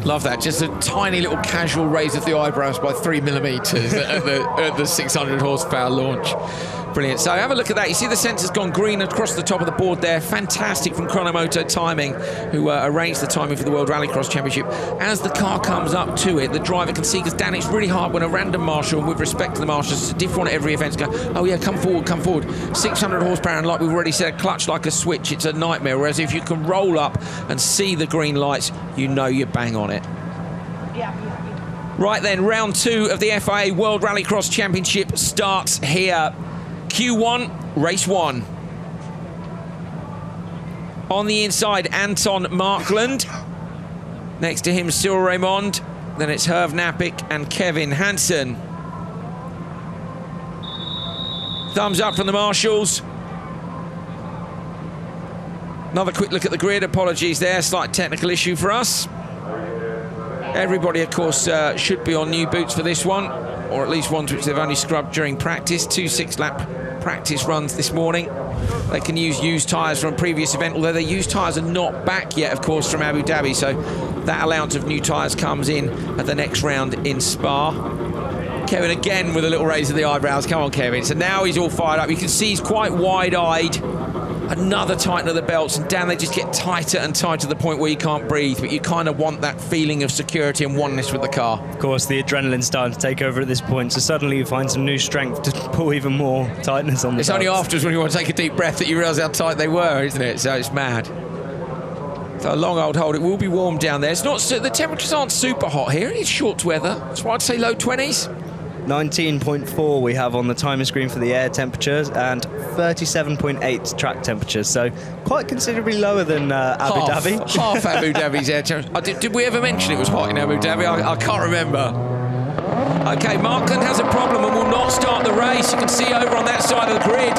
Love that. Just a tiny little casual raise of the eyebrows by 3 millimeters at the 600 horsepower launch. Brilliant. So have a look at that. You see the sensor's gone green across the top of the board there. Fantastic from Chronomoto Timing, who arranged the timing for the World Rallycross Championship. As the car comes up to it, the driver can see, because Dan, it's really hard when a random marshal, and with respect to the marshals, it's a different one at every event, to go, oh yeah, come forward. 600 horsepower, and like we've already said, a clutch like a switch, it's a nightmare. Whereas if you can roll up and see the green lights, you know you're bang on it. Right then, round 2 of the FIA World Rallycross Championship starts here. Q1, race 1. On the inside, Anton Markland. Next to him, Cyril Raymond. Then it's Herve Napik and Kevin Hansen. Thumbs up from the marshals. Another quick look at the grid. Apologies there, slight technical issue for us. Everybody, of course, should be on new boots for this one. or at least ones which they've only scrubbed during practice. 2 6-lap practice runs this morning. They can use used tyres from a previous event, although their used tyres are not back yet, of course, from Abu Dhabi, so that allowance of new tyres comes in at the next round in Spa. Kevin again with a little raise of the eyebrows. Come on, Kevin. So now he's all fired up. You can see he's quite wide-eyed. Another tighten of the belts, and down they just get tighter and tighter to the point where you can't breathe, but you kind of want that feeling of security and oneness with the car. Of course, the adrenaline's starting to take over at this point, so suddenly you find some new strength to pull even more tightness on the belts. It's only afterwards when you want to take a deep breath that you realise how tight they were, isn't it? So it's mad. So a long old hold. It will be warm down there. It's not. The temperatures aren't super hot here. It's short weather. That's why I'd say low 20s. 19.4 we have on the timer screen for the air temperatures and 37.8 track temperatures, so quite considerably lower than Abu Dhabi. Half Abu Dhabi's air temperature. Did we ever mention it was hot in Abu Dhabi? I can't remember. Okay, Markland has a problem and will not start the race. You can see over on that side of the grid.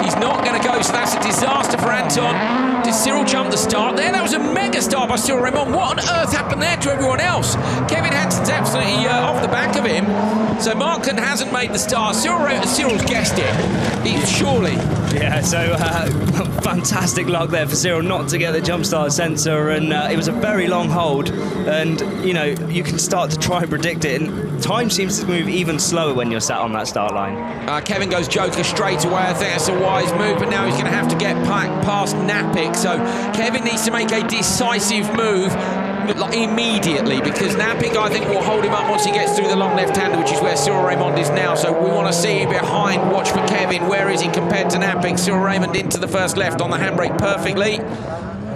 He's not going to go, so that's a disaster for Anton. Did Cyril jump the start there? That was a mega start by Cyril Raymond. What on earth happened there to everyone else? Kevin Hansen's absolutely off the back of him. So Markland hasn't made the start. Cyril's guessed it. Surely. Yeah, so fantastic luck there for Cyril not to get the jump start sensor, and it was a very long hold, and you know, you can start to try and predict it, and time seems to move even slower when you're sat on that start line. Kevin goes Joker straight away. I think that's a wise move, but now he's going to have to get past Napik, so Kevin needs to make a decisive move immediately, because Napik, I think, will hold him up once he gets through the long left-hander, which is where Cyril Raymond is now. So we want to see him behind. Watch for Kevin. Where is he compared to Napik? Cyril Raymond into the first left on the handbrake perfectly.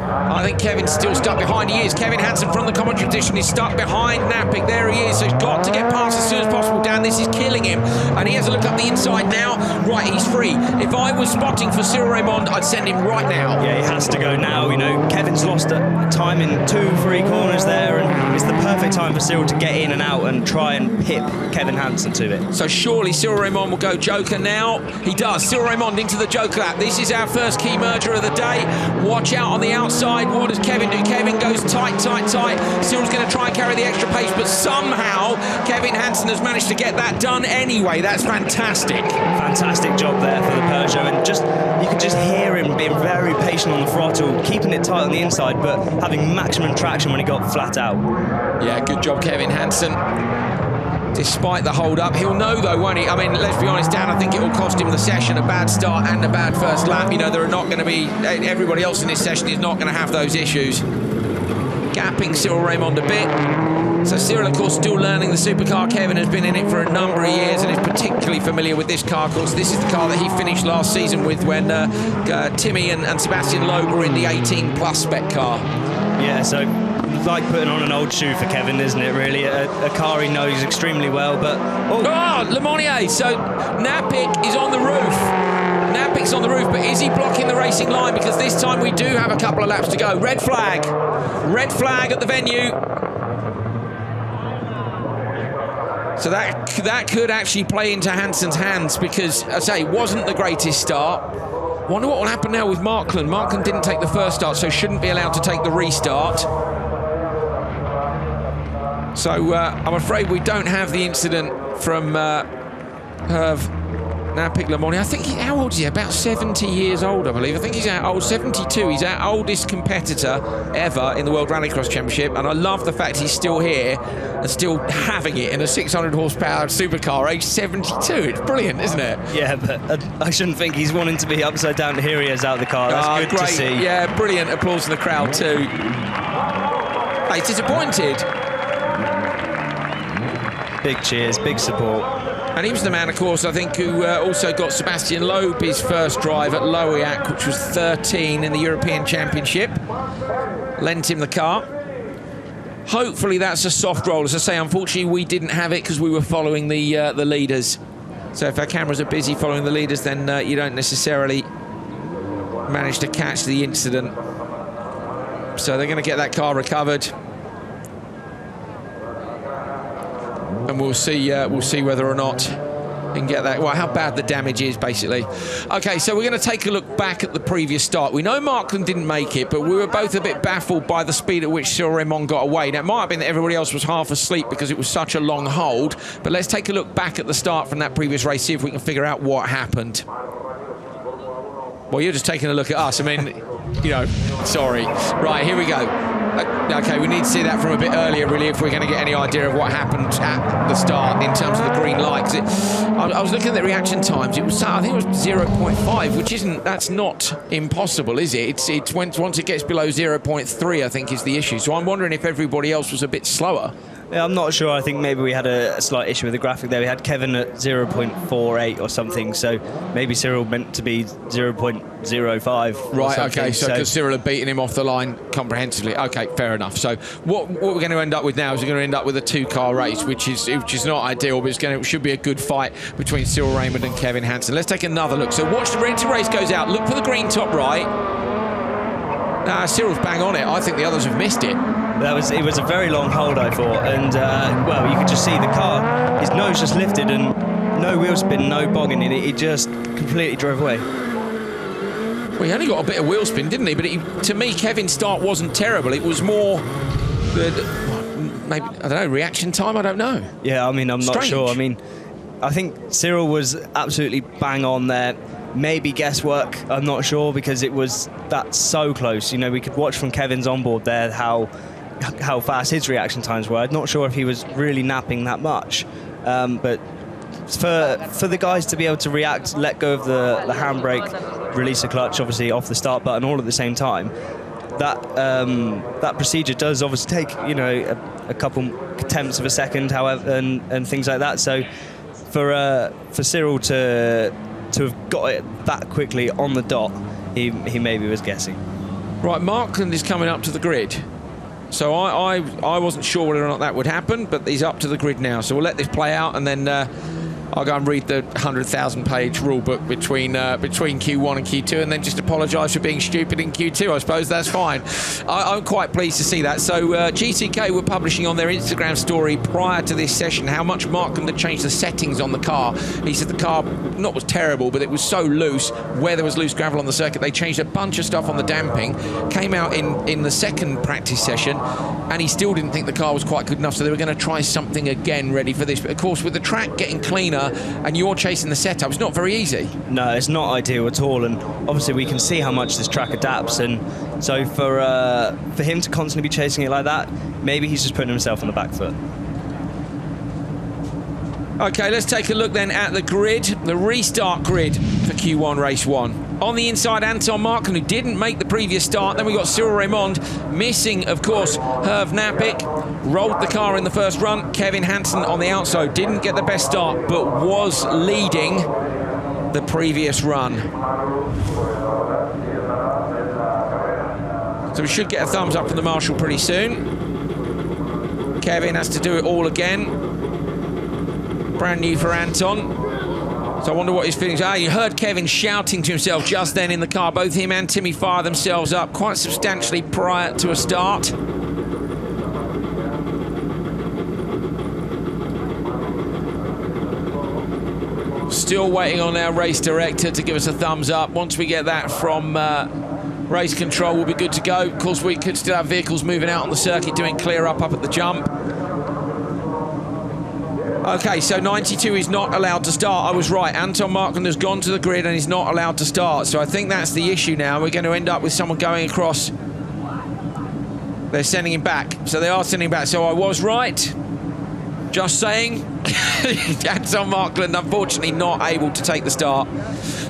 I think Kevin's still stuck behind. He is. Kevin Hansen from the commentary position is stuck behind Napik. There he is. So he's got to get past as soon as possible. Dan, this is killing him. And he has a look up the inside now. Right, he's free. If I was spotting for Cyril Raymond, I'd send him right now. Yeah, he has to go now. You know, Kevin's lost time in 2 free corners there, and it's the perfect time for Cyril to get in and out and try and pip Kevin Hansen to it. So surely Cyril Raymond will go Joker now. He does. Cyril Raymond into the Joker lap. This is our first key merger of the day. Watch out on the outside. What does Kevin do? Kevin goes tight. Cyril's going to try and carry the extra pace, but somehow Kevin Hansen has managed to get that done anyway. That's fantastic. Fantastic job there for the Peugeot, and you could just hear him being very patient on the throttle, keeping it tight on the inside, but having maximum traction when he got flat out. Yeah, good job, Kevin Hansen. Despite the hold-up, he'll know though, won't he? I mean, let's be honest, Dan, I think it will cost him the session, a bad start and a bad first lap. You know, there are not going to be, everybody else in this session is not going to have those issues. Gapping Cyril Raymond a bit. So Cyril, of course, still learning the supercar. Kevin has been in it for a number of years and is particularly familiar with this car. Of course, this is the car that he finished last season with when Timmy and Sebastian Loeb were in the 18+ spec car. Yeah, so like putting on an old shoe for Kevin, isn't it, really? A car he knows extremely well, but... Oh, Lemonnier! So Napik is on the roof. Napik's on the roof, but is he blocking the racing line? Because this time we do have a couple of laps to go. Red flag. Red flag at the venue. So that could actually play into Hansen's hands, because, as I say, it wasn't the greatest start. Wonder what will happen now with Markland. Markland didn't take the first start, so shouldn't be allowed to take the restart. So I'm afraid we don't have the incident from Hervé Napik Lemonnier. I think how old is he? About 70 years old, I believe. I think he's our old 72. He's our oldest competitor ever in the World Rallycross Championship, and I love the fact he's still here and still having it in a 600 horsepower supercar, age 72. It's brilliant, isn't it? Yeah, but I shouldn't think he's wanting to be upside down. Here he is out of the car. That's good great to see. Yeah, brilliant applause from the crowd too. He's disappointed. Big cheers, big support. And he was the man, of course, I think, who also got Sebastian Loeb his first drive at Loiac, which was 13 in the European Championship. Lent him the car. Hopefully that's a soft roll. As I say, unfortunately, we didn't have it because we were following the leaders. So if our cameras are busy following the leaders, then you don't necessarily manage to catch the incident. So they're going to get that car recovered. And we'll see whether or not and get that, well, how bad the damage is, basically. Okay, so we're going to take a look back at the previous start. We know Markland didn't make it, but we were both a bit baffled by the speed at which Cyril Raymond got away. Now, it might have been that everybody else was half asleep because it was such a long hold, but let's take a look back at the start from that previous race, see if we can figure out what happened. Well, you're just taking a look at us. I mean, you know, sorry. Right, here we go. Okay, we need to see that from a bit earlier, really, if we're going to get any idea of what happened at the start in terms of the green light. 'Cause I was looking at the reaction times. It was, I think it was 0.5, which that's not impossible, is it? It's once it gets below 0.3, I think, is the issue. So I'm wondering if everybody else was a bit slower. Yeah, I'm not sure. I think maybe we had a slight issue with the graphic there. We had Kevin at 0.48 or something, so maybe Cyril meant to be 0.05. Right, okay, so because Cyril had beaten him off the line comprehensively. Okay, fair enough. So what we're going to end up with now is we're going to end up with a two-car race, which is not ideal, but it should be a good fight between Cyril Raymond and Kevin Hansen. Let's take another look. So watch the race goes out. Look for the green top right. Cyril's bang on it. I think the others have missed it. It was a very long hold, I thought, and well, you could just see the car, his nose just lifted and no wheel spin, no bogging in it. He just completely drove away. Well, he only got a bit of wheel spin, didn't he? But to me, Kevin's start wasn't terrible. It was more maybe, I don't know, reaction time. I don't know. Yeah, I mean, I'm not sure. I mean, I think Cyril was absolutely bang on there. Maybe guesswork, I'm not sure, because that's so close. You know, we could watch from Kevin's onboard there how fast his reaction times were. I'm not sure if he was really napping that much, but for the guys to be able to react, let go of the handbrake, release the clutch, obviously off the start button, all at the same time, that procedure does obviously take, you know, a couple tenths of a second, however, and things like that. So for Cyril to have got it that quickly on the dot, he maybe was guessing. Right, Markland is coming up to the grid. So I wasn't sure whether or not that would happen, but he's up to the grid now. So we'll let this play out, and then I'll go and read the 100,000-page rule book between Q1 and Q2, and then just apologise for being stupid in Q2. I suppose that's fine. I'm quite pleased to see that. So GCK were publishing on their Instagram story prior to this session how much Markland had changed the settings on the car. He said the car not was terrible, but it was so loose where there was loose gravel on the circuit. They changed a bunch of stuff on the damping. Came out in the second practice session, and he still didn't think the car was quite good enough, so they were going to try something again ready for this. But of course, with the track getting cleaner and you're chasing the setup, it's not very easy. No, it's not ideal at all, and obviously we can see how much this track adapts, and so for him to constantly be chasing it like that, maybe he's just putting himself on the back foot. Okay, let's take a look then at the grid, the restart grid for Q1 Race 1. On the inside, Anton Markland, who didn't make the previous start. Then we got Cyril Raymond, missing, of course, Herve Napik. Rolled the car in the first run. Kevin Hansen on the outside. Didn't get the best start, but was leading the previous run. So we should get a thumbs up from the marshal pretty soon. Kevin has to do it all again. Brand new for Anton. So I wonder what his feelings are. You heard Kevin shouting to himself just then in the car. Both him and Timmy fire themselves up quite substantially prior to a start. Still waiting on our race director to give us a thumbs up. Once we get that from race control, we'll be good to go. Of course, we could still have vehicles moving out on the circuit doing clear up at the jump. Okay, so 92 is not allowed to start. I was right. Anton Markland has gone to the grid and is not allowed to start. So I think that's the issue now. We're going to end up with someone going across. They're sending him back. So they are sending him back. So I was right. Just saying. Anton Markland, unfortunately, not able to take the start.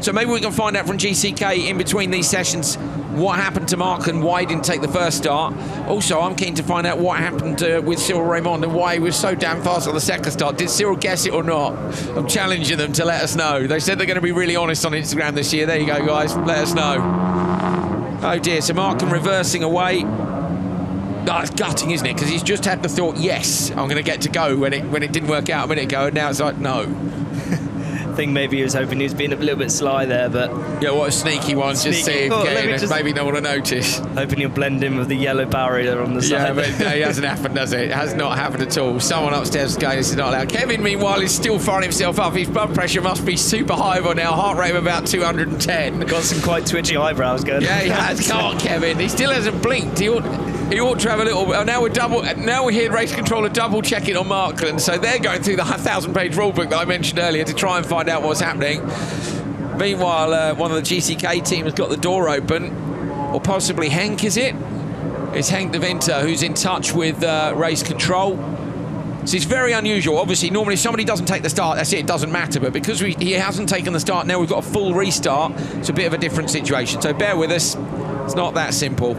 So maybe we can find out from GCK in between these sessions what happened to Markland, why he didn't take the first start. Also, I'm keen to find out what happened with Cyril Raymond and why he was so damn fast on the second start. Did Cyril guess it or not? I'm challenging them to let us know. They said they're going to be really honest on Instagram this year. There you go, guys. Let us know. Oh, dear. So Markland reversing away. Oh, it's gutting, isn't it? Because he's just had the thought, yes, I'm going to get to go when it didn't work out a minute ago, and now it's like, no. think maybe he was hoping he was being a little bit sly there, but... Yeah, what a sneaky one. Just see him maybe no one will notice. Hoping he'll blend in with the yellow barrier on the side. Yeah, but it hasn't happened, does it? It has not happened at all. Someone upstairs is going, this is not allowed. Kevin, meanwhile, is still firing himself up. His blood pressure must be super high by now. Heart rate of about 210. Got some quite twitchy eyebrows going. Yeah, he has. Come on, Kevin. He still hasn't blinked. He ought to have a little... Now we're here race controller double checking on Markland, so they're going through the 1,000-page rulebook that I mentioned earlier to try and find out what's happening. Meanwhile, one of the GCK team has got the door open, or possibly Henk, is it? It's Henk de Winter who's in touch with race control. So it's very unusual. Obviously, normally if somebody doesn't take the start, that's it, it doesn't matter. But because he hasn't taken the start, now we've got a full restart. It's a bit of a different situation. So bear with us. It's not that simple.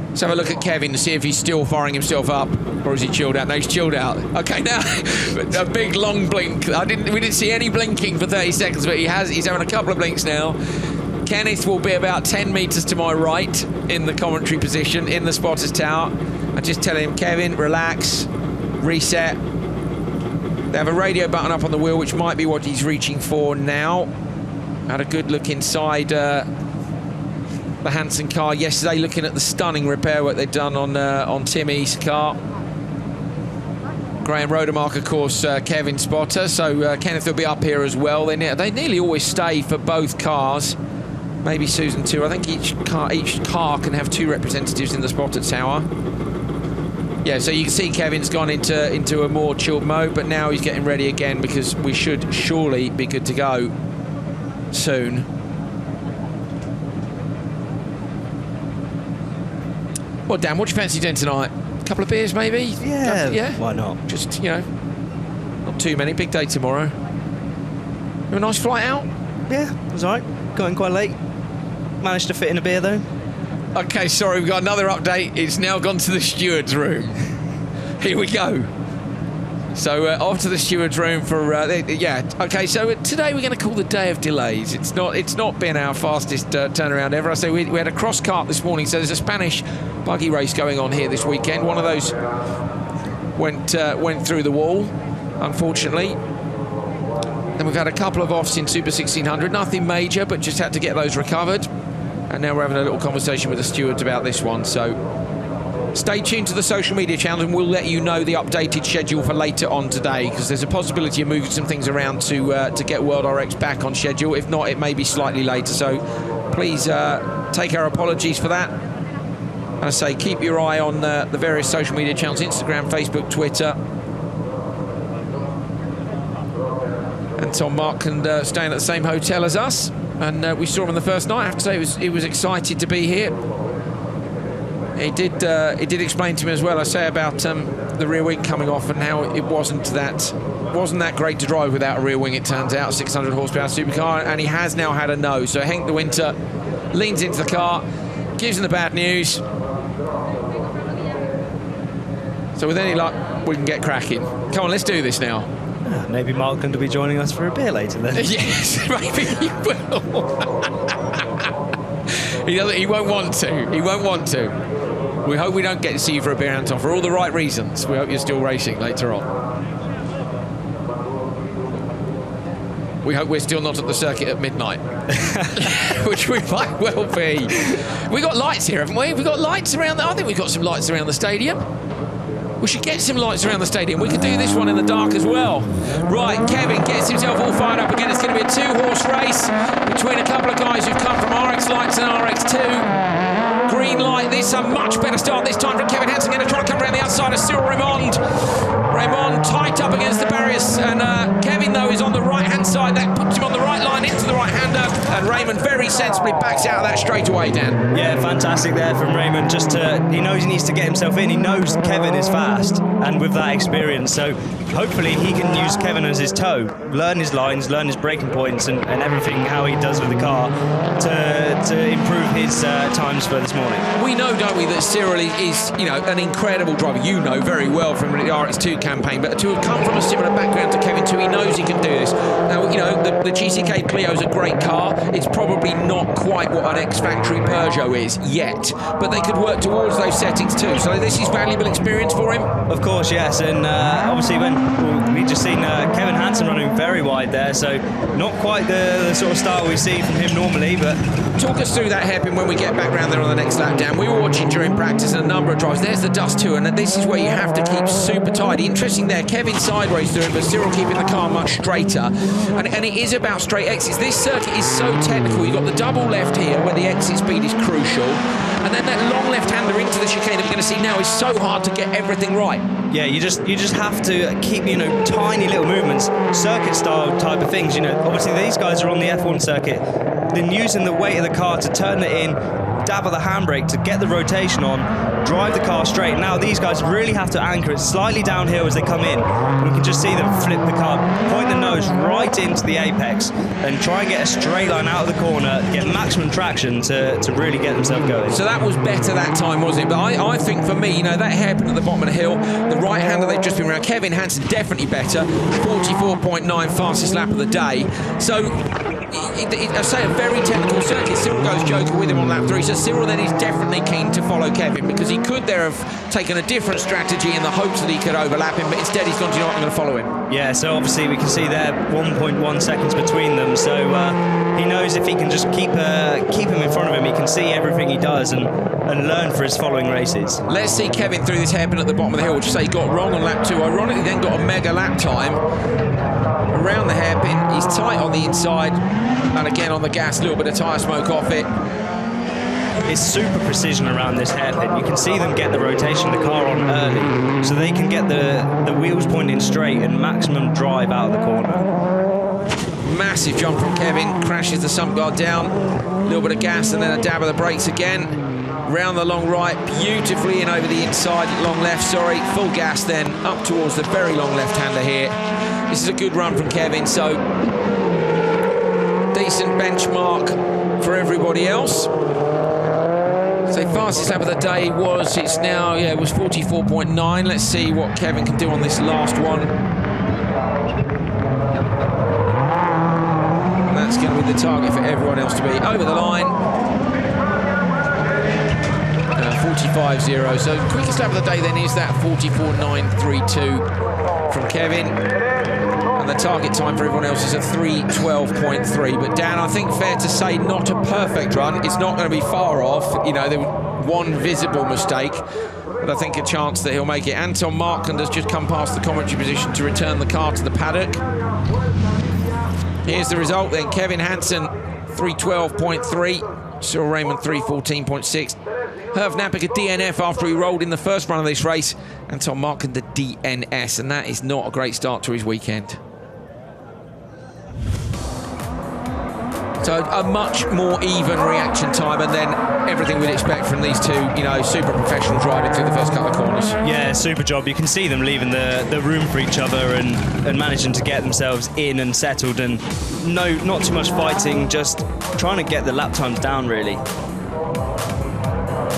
Let's have a look at Kevin to see if he's still firing himself up, or is he chilled out? No, he's chilled out. Okay, now a big long blink. We didn't see any blinking for 30 seconds, but he's having a couple of blinks now. Kenneth will be about 10 metres to my right in the commentary position in the spotter's tower. I just tell him, Kevin, relax, reset. They have a radio button up on the wheel, which might be what he's reaching for now. Had a good look inside the Hansen car yesterday, looking at the stunning repair work they've done on Timmy's car. Graham Rodemark, of course, Kevin's spotter, so Kenneth will be up here as well. They nearly always stay for both cars. Maybe Susan too. I think each car can have 2 representatives in the spotter tower. Yeah, so you can see Kevin's gone into a more chilled mode, but now he's getting ready again because we should surely be good to go soon. Well, Dan, what do you fancy doing tonight? A couple of beers, maybe? Yeah, why not? Just, not too many. Big day tomorrow. Have a nice flight out? Yeah, it was all right. Got in quite late. Managed to fit in a beer, though. OK, sorry, we've got another update. It's now gone to the steward's room. Here we go. So off to the steward's room for OK, so today we're going to call the day of delays. It's not been our fastest turnaround ever. I say we had a cross cart this morning, so there's a Spanish buggy race going on here this weekend. One of those went through the wall, unfortunately. Then we've had a couple of offs in Super 1600, nothing major, but just had to get those recovered. And now we're having a little conversation with the stewards about this one. So stay tuned to the social media channels and we'll let you know the updated schedule for later on today, because there's a possibility of moving some things around to get World RX back on schedule. If not, it may be slightly later. So please take our apologies for that. And I say keep your eye on the various social media channels, Instagram, Facebook, Twitter. And Tom Markland staying at the same hotel as us. And we saw him on the first night. I have to say he was excited to be here. He did explain to me as well, I say, about the rear wing coming off and how it wasn't that great to drive without a rear wing, it turns out. 600 horsepower supercar, and he has now had a no. So Henk de Winter leans into the car, gives him the bad news. So with any luck, we can get cracking. Come on, let's do this now. Maybe Markland will be joining us for a beer later then. Yes, maybe he will. He won't want to. He won't want to. We hope we don't get to see you for a beer, Anton, for all the right reasons. We hope you're still racing later on. We hope we're still not at the circuit at midnight, which we might well be. We got lights here, haven't we? We got lights around. I think we've got some lights around the stadium. We should get some lights around the stadium. We could do this one in the dark as well. Right, Kevin gets himself all fired up again. It's going to be a 2-horse race between a couple of guys who've come from RX Lights and RX2. Green light. This a much better start this time from Kevin Hansen. Going to try to come around the outside of Cyril Raymond. Raymond tight up against the barriers. And Kevin, though, is on the right-hand side. That puts him on the right line into the right-hander. And Raymond very sensibly backs out of that straight away, Dan. Yeah, fantastic there from Raymond. He knows he needs to get himself in. He knows Kevin is fast and with that experience. So hopefully he can use Kevin as his toe, learn his lines, learn his braking points and everything, how he does with the car to to improve his times for this morning. We know, don't we, that Cyril is an incredible driver. You know very well from the RX2 campaign, but to have come from a similar background to Kevin too, he knows he can do this. Now, the GCK Clio is a great car. It's probably not quite what an ex-factory Peugeot is yet, but they could work towards those settings too. So this is valuable experience for him. Of course, yes, and obviously we just seen Kevin Hansen running very wide there, so not quite the sort of style we see from him normally. But talk us through that hairpin when we get back round there on the next lap, Dan. We were watching during practice and a number of drives. There's the dust too, and this is where you have to keep super tight. Interesting there, Kevin sideways through him, but Cyril keeping the car much straighter. And it is about straight exits. This circuit is so technical. You've got the double left here where the exit speed is crucial. And then that long left-hander into the chicane that we're going to see now is so hard to get everything right. Yeah, you just have to keep, tiny little movements, circuit-style type of things. Obviously these guys are on the F1 circuit. Then using the weight of the car to turn it in, dab of the handbrake to get the rotation on, drive the car straight. Now these guys really have to anchor it slightly downhill as they come in. We can just see them flip the car, point the nose right into the apex and try and get a straight line out of the corner, get maximum traction to really get themselves going. So that was better that time, wasn't it? But I think for me, that hairpin at the bottom of the hill, the right-hander they've just been around, Kevin Hansen definitely better, 44.9 fastest lap of the day. So I say a very technical circuit. Cyril goes Joker with him on lap 3, so Cyril then is definitely keen to follow Kevin, because he could there have taken a different strategy in the hopes that he could overlap him, but instead he's gone, I'm going to follow him. Yeah, so obviously we can see there 1.1 seconds between them, so he knows if he can just keep him in front of him, he can see everything he does and learn for his following races. Let's see Kevin through this hairpin at the bottom of the hill, which you say he got wrong on lap 2. Ironically then got a mega lap time around the hairpin. He's tight on the inside, and again on the gas, a little bit of tyre smoke off it. It's super precision around this hairpin. You can see them get the rotation of the car on early, so they can get the wheels pointing straight and maximum drive out of the corner. Massive jump from Kevin, crashes the sump guard down, a little bit of gas and then a dab of the brakes again. Round the long right, beautifully in over the inside, long left, sorry, full gas then, up towards the very long left-hander here. This is a good run from Kevin, so decent benchmark for everybody else. So fastest lap of the day was 44.9. Let's see what Kevin can do on this last one. And that's going to be the target for everyone else to be over the line. 45.0. So quickest lap of the day then is that 44.932 from Kevin. And the target time for everyone else is a 3:12.3. But Dan, I think fair to say not a perfect run. It's not going to be far off. There was one visible mistake, but I think a chance that he'll make it. Anton Markland has just come past the commentary position to return the car to the paddock. Here's the result then. Kevin Hansen 3:12.3. Cyril Raymond 3:14.6. Herv Nappik a DNF after he rolled in the first run of this race. Anton Markland the DNS, and that is not a great start to his weekend. So a much more even reaction time, and then everything we'd expect from these two, super professionals driving through the first couple of corners. Yeah, super job. You can see them leaving the room for each other and managing to get themselves in and settled, and not too much fighting, just trying to get the lap times down, really.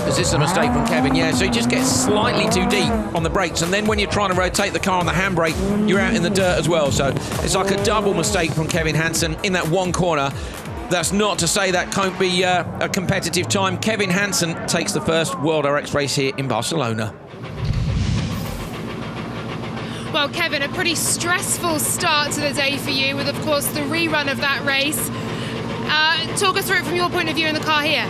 Is this a mistake from Kevin? Yeah, so he just gets slightly too deep on the brakes, and then when you're trying to rotate the car on the handbrake, you're out in the dirt as well. So it's like a double mistake from Kevin Hansen in that one corner. That's not to say that can't be a competitive time. Kevin Hansen takes the first World RX race here in Barcelona. Well, Kevin, a pretty stressful start to the day for you with, of course, the rerun of that race. Talk us through it from your point of view in the car here.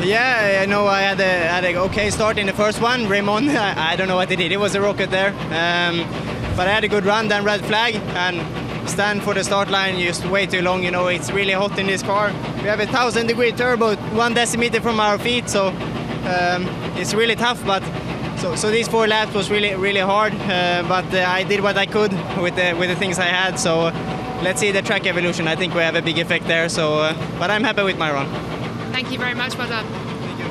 Yeah, I know I had a okay start in the first one. Raymond, I don't know what he did. It was a rocket there. But I had a good run, then red flag, and stand for the start line just way too long. It's really hot in this car. We have a 1,000-degree turbo 1 decimeter from our feet, so it's really tough. But so these 4 laps was really hard. But I did what I could with the things I had. So let's see the track evolution. I think we have a big effect there. So, but I'm happy with my run. Thank you very much. Well done. Thank you.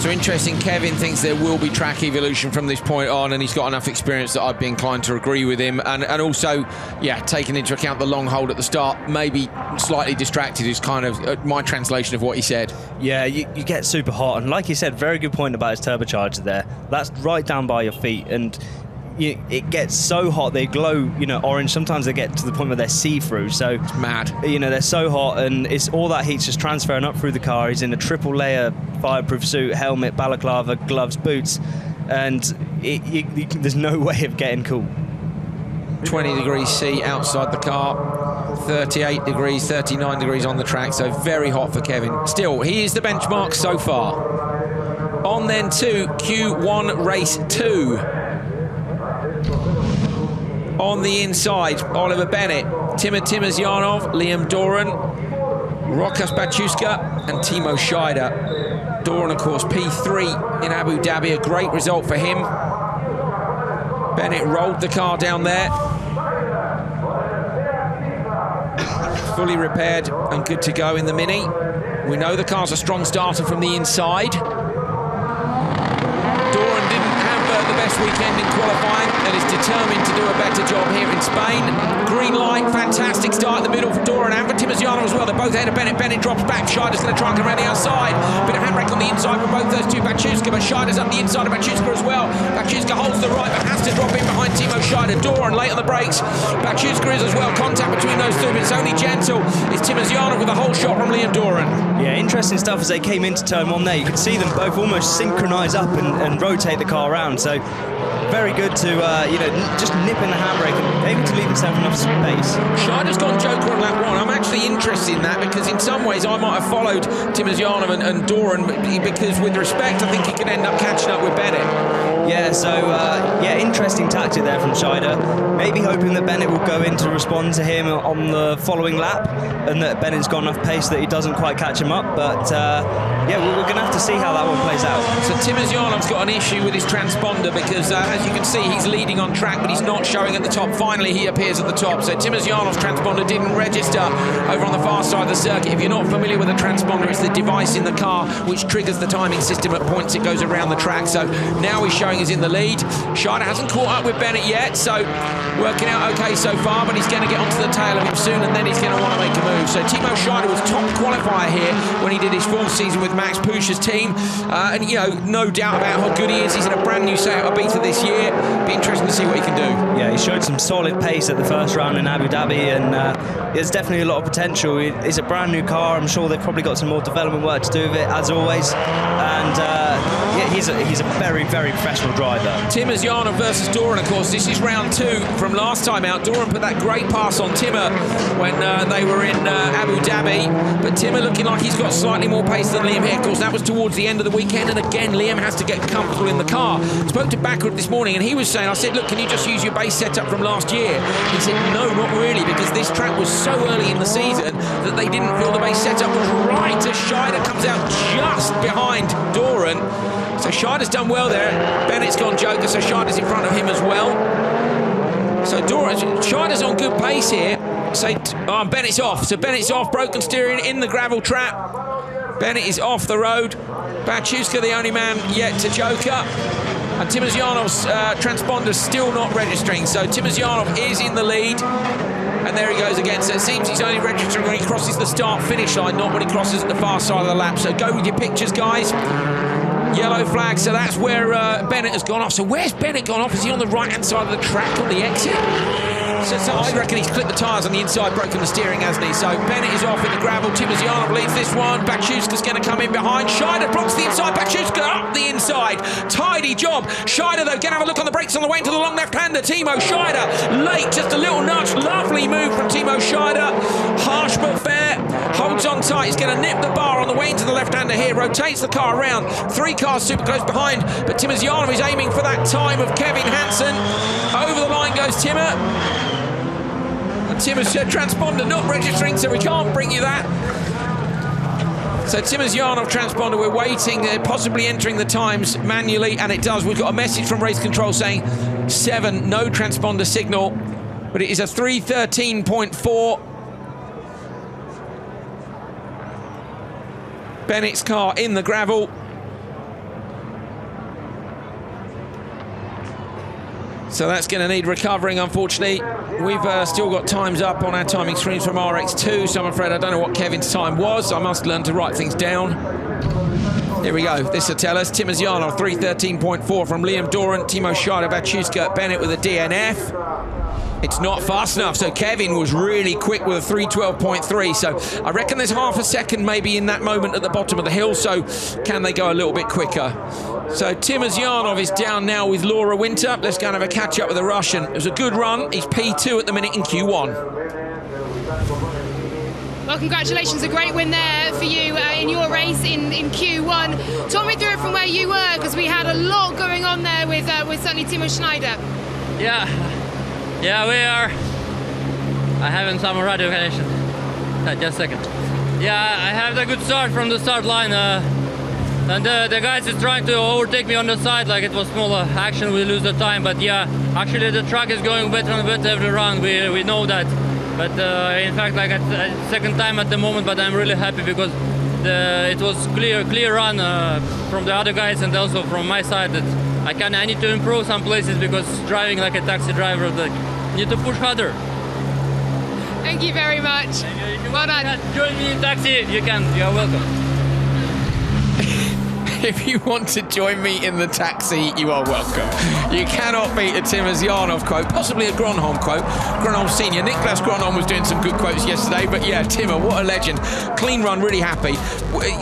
So interesting, Kevin thinks there will be track evolution from this point on, and he's got enough experience that I'd be inclined to agree with him. And also, yeah, taking into account the long hold at the start, maybe slightly distracted is kind of my translation of what he said. Yeah, you get super hot, and like you said, very good point about his turbocharger there. That's right down by your feet, and it gets so hot, they glow, orange. Sometimes they get to the point where they're see-through, so it's mad. They're so hot, and it's all that heat's just transferring up through the car. He's in a triple layer fireproof suit, helmet, balaclava, gloves, boots, and there's no way of getting cool. 20 degrees C outside the car, 38 degrees, 39 degrees on the track, so very hot for Kevin. Still, he is the benchmark so far. On then to Q1 race 2. On the inside, Oliver Bennett, Timur Timosyanov, Liam Doran, Rokas Baciuska and Timo Scheider. Doran, of course, P3 in Abu Dhabi, a great result for him. Bennett rolled the car down there. Fully repaired and good to go in the Mini. We know the car's a strong starter from the inside. Doran didn't have the best weekend in qualifying and is determined to do a better job here in Spain. Green light, fantastic start in the middle for Doran and for Timosyanov as well. They're both ahead of Bennett. Bennett drops back. Scheider's going to try and come around the outside. Bit of handbrake on the inside for both those two. Baciuska, but Scheider's up the inside of Baciuska as well. Baciuska holds the right, but has to drop in behind Timo Scheider. Doran late on the brakes. Baciuska is as well. Contact between those two, but it's only gentle. It's Timosyanov with a whole shot from Liam Doran. Yeah, interesting stuff as they came into turn 1 there. You could see them both almost synchronise up and rotate the car around. So very good to just nip in the handbrake and able to leave himself enough space. Scheider's gone joker on lap 1. I'm actually interested in that because in some ways I might have followed Timosyanov and Doran because with respect I think he could end up catching up with Bennett. Yeah, so interesting tactic there from Scheider. Maybe hoping that Bennett will go in to respond to him on the following lap and that Bennett's got enough pace that he doesn't quite catch him up. But we're going to have to see how that one plays out. So Timosyanov's got an issue with his transponder because as you can see he's leading on track but he's not showing at the top. Finally he appears at the top. So Timosyanov's transponder didn't register over on the far side of the circuit. If you're not familiar with a transponder, it's the device in the car which triggers the timing system at points it goes around the track. So now he's showing is in the lead. Scheider hasn't caught up with Bennett yet, so working out okay so far, but he's going to get onto the tail of him soon and then he's going to want to make a move. So Timo Scheider was top qualifier here when he did his full season with Max Pusch's team, and no doubt about how good he is. He's in a brand new Seat Ibiza this year. Be interesting to see what he can do. Yeah, he showed some solid pace at the first round in Abu Dhabi, and there's definitely a lot of potential. It's a brand new car. I'm sure they've probably got some more development work to do with it, as always. And he's a very, very professional driver. Timosyanov versus Doran, of course. This is round 2 from last time out. Doran put that great pass on Timur when they were in Abu Dhabi, but Timur looking like he's got slightly more pace than Liam here. Of course, that was towards the end of the weekend, and again, Liam has to get comfortable in the car. Spoke to Backward this morning, and he was saying, I said, look, can you just use your base setup from last year? He said, no, not really, because this track was so early in the season that they didn't feel the base setup was right as Scheider comes out just behind Doran. So Scheider's done well there. Bennett's gone joker, so Scheider's in front of him as well. So Scheider's on good pace here. So Bennett's off. So Bennett's off, broken steering in the gravel trap. Bennett is off the road. Baciuska, the only man yet to joker. And Timosyanov's transponder's still not registering. So Timosyanov is in the lead. And there he goes again. So it seems he's only registering when he crosses the start-finish line, not when he crosses at the far side of the lap. So go with your pictures, guys. Yellow flag, so that's where Bennett has gone off. So where's Bennett gone off? Is he on the right-hand side of the track on the exit? So I reckon he's clipped the tyres on the inside, broken the steering, hasn't he? So Bennett is off in the gravel. Timosyanov leads this one. Baciuska's going to come in behind. Scheider blocks the inside. Baciuska up the inside. Tidy job. Scheider, though, going to have a look on the brakes on the way into the long left-hander. Timo Scheider late, just a little nudge. Lovely move from Timo Scheider. Harsh but fair. Holds on tight. He's going to nip the bar on the way into the left-hander here. Rotates the car around. 3 cars super close behind. But Timosyanov is aiming for that time of Kevin Hansen. Over the line goes Timur. Timur's transponder not registering, so we can't bring you that. So Timosyanov transponder, we're waiting, possibly entering the times manually, and it does. We've got a message from race control saying 7, no transponder signal, but it is a 3:13.4. Bennett's car in the gravel. So that's going to need recovering, unfortunately. We've still got times up on our timing screens from RX2, so I'm afraid I don't know what Kevin's time was. I must learn to write things down. Here we go. This will tell us. Tim Azyanov, 3:13.4 from Liam Dorant. Timo Scheider, Bachuska, Bennett with a DNF. It's not fast enough, so Kevin was really quick with a 3:12.3. So I reckon there's half a second maybe in that moment at the bottom of the hill, so can they go a little bit quicker? So Tim Azyanov is down now with Laura Winter. Let's go and have a catch up with the Russian. It was a good run. He's P2 at the minute in Q1. Well, congratulations, a great win there for you in your race in Q1. Talk me through it from where you were, because we had a lot going on there with certainly Timo Scheider. Yeah, we are. I haven't some radio connection. Just a second. Yeah, I have a good start from the start line. And the guys is trying to overtake me on the side, like it was smaller action, we lose the time. But yeah, actually the track is going better and better every round, we know that. But in fact, like at second time at the moment, but I'm really happy because it was clear run from the other guys and also from my side that I need to improve some places because driving like a taxi driver, like, need to push harder. Thank you very much. Well done. Join me in taxi, you can, you're welcome. If you want to join me in the taxi, you are welcome. You cannot beat a Tim Azyanov quote, possibly a Gronholm quote. Gronholm Senior. Niklas Gronholm was doing some good quotes yesterday, but yeah, Timmer, what a legend. Clean run, really happy.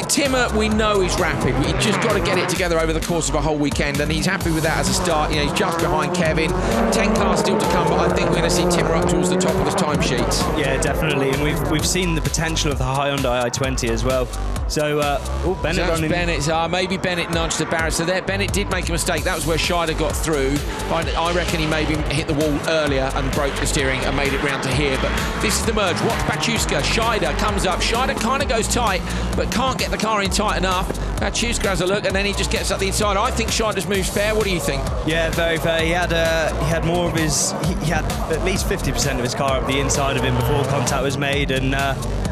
Timmer, we know he's rapid. We just got to get it together over the course of a whole weekend, and he's happy with that as a start. You know, he's just behind Kevin. 10 cars still to come, but I think we're going to see Timmer up towards the top of the timesheets. Yeah, definitely, and we've seen the potential of the Hyundai i20 as well. So, Bennett so running. Bennett's, maybe Bennett nudged the barrier. So there, Bennett did make a mistake. That was where Scheider got through. I reckon he maybe hit the wall earlier and broke the steering and made it round to here. But this is the merge. Watch Bachuska. Scheider comes up. Scheider kind of goes tight, but can't get the car in tight enough. Bachuska has a look, and then he just gets up the inside. I think Scheider's move's fair. What do you think? Yeah, very fair. He had more of his. He had at least 50% of his car up the inside of him before contact was made, and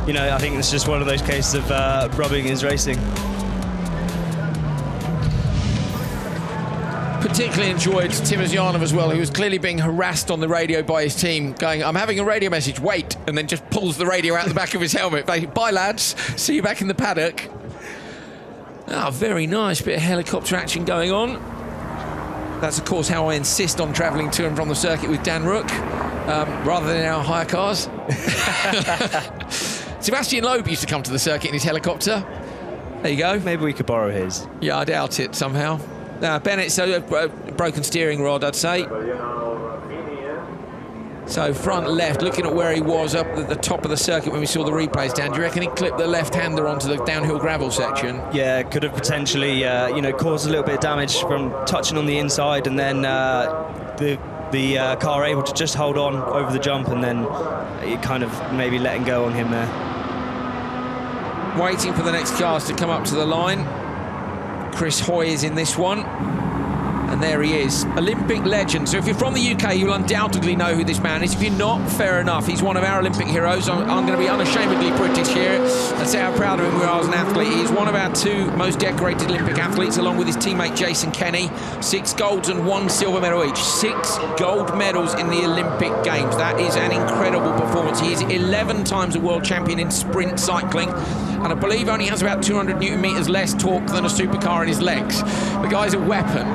you know, I think it's just one of those cases of rubbing his racing. Particularly enjoyed Tim Azyanov as well, who was clearly being harassed on the radio by his team, going, I'm having a radio message, wait, and then just pulls the radio out the back of his helmet. Bye, lads. See you back in the paddock. Oh, very nice. Bit of helicopter action going on. That's, of course, how I insist on travelling to and from the circuit with Dan Rook, rather than in our hire cars. Sebastian Loeb used to come to the circuit in his helicopter. There you go. Maybe we could borrow his. Yeah, I doubt it somehow. Bennett's a broken steering rod, I'd say. So front left, looking at where he was up at the top of the circuit when we saw the replays, Dan. Do you reckon he clipped the left-hander onto the downhill gravel section? Yeah, could have potentially, you know, caused a little bit of damage from touching on the inside, and then the car able to just hold on over the jump, and then it kind of maybe letting go on him there. Waiting for the next cars to come up to the line. Chris Hoy is in this one. And there he is, Olympic legend. So if you're from the UK, you'll undoubtedly know who this man is. If you're not, fair enough. He's one of our Olympic heroes. I'm going to be unashamedly British here and say how proud of him we are as an athlete. He's one of our two most decorated Olympic athletes, along with his teammate Jason Kenny. 6 golds and 1 silver medal each. 6 gold medals in the Olympic Games. That is an incredible performance. He is 11 times a world champion in sprint cycling, and I believe only has about 200 Newton meters less torque than a supercar in his legs. The guy's a weapon.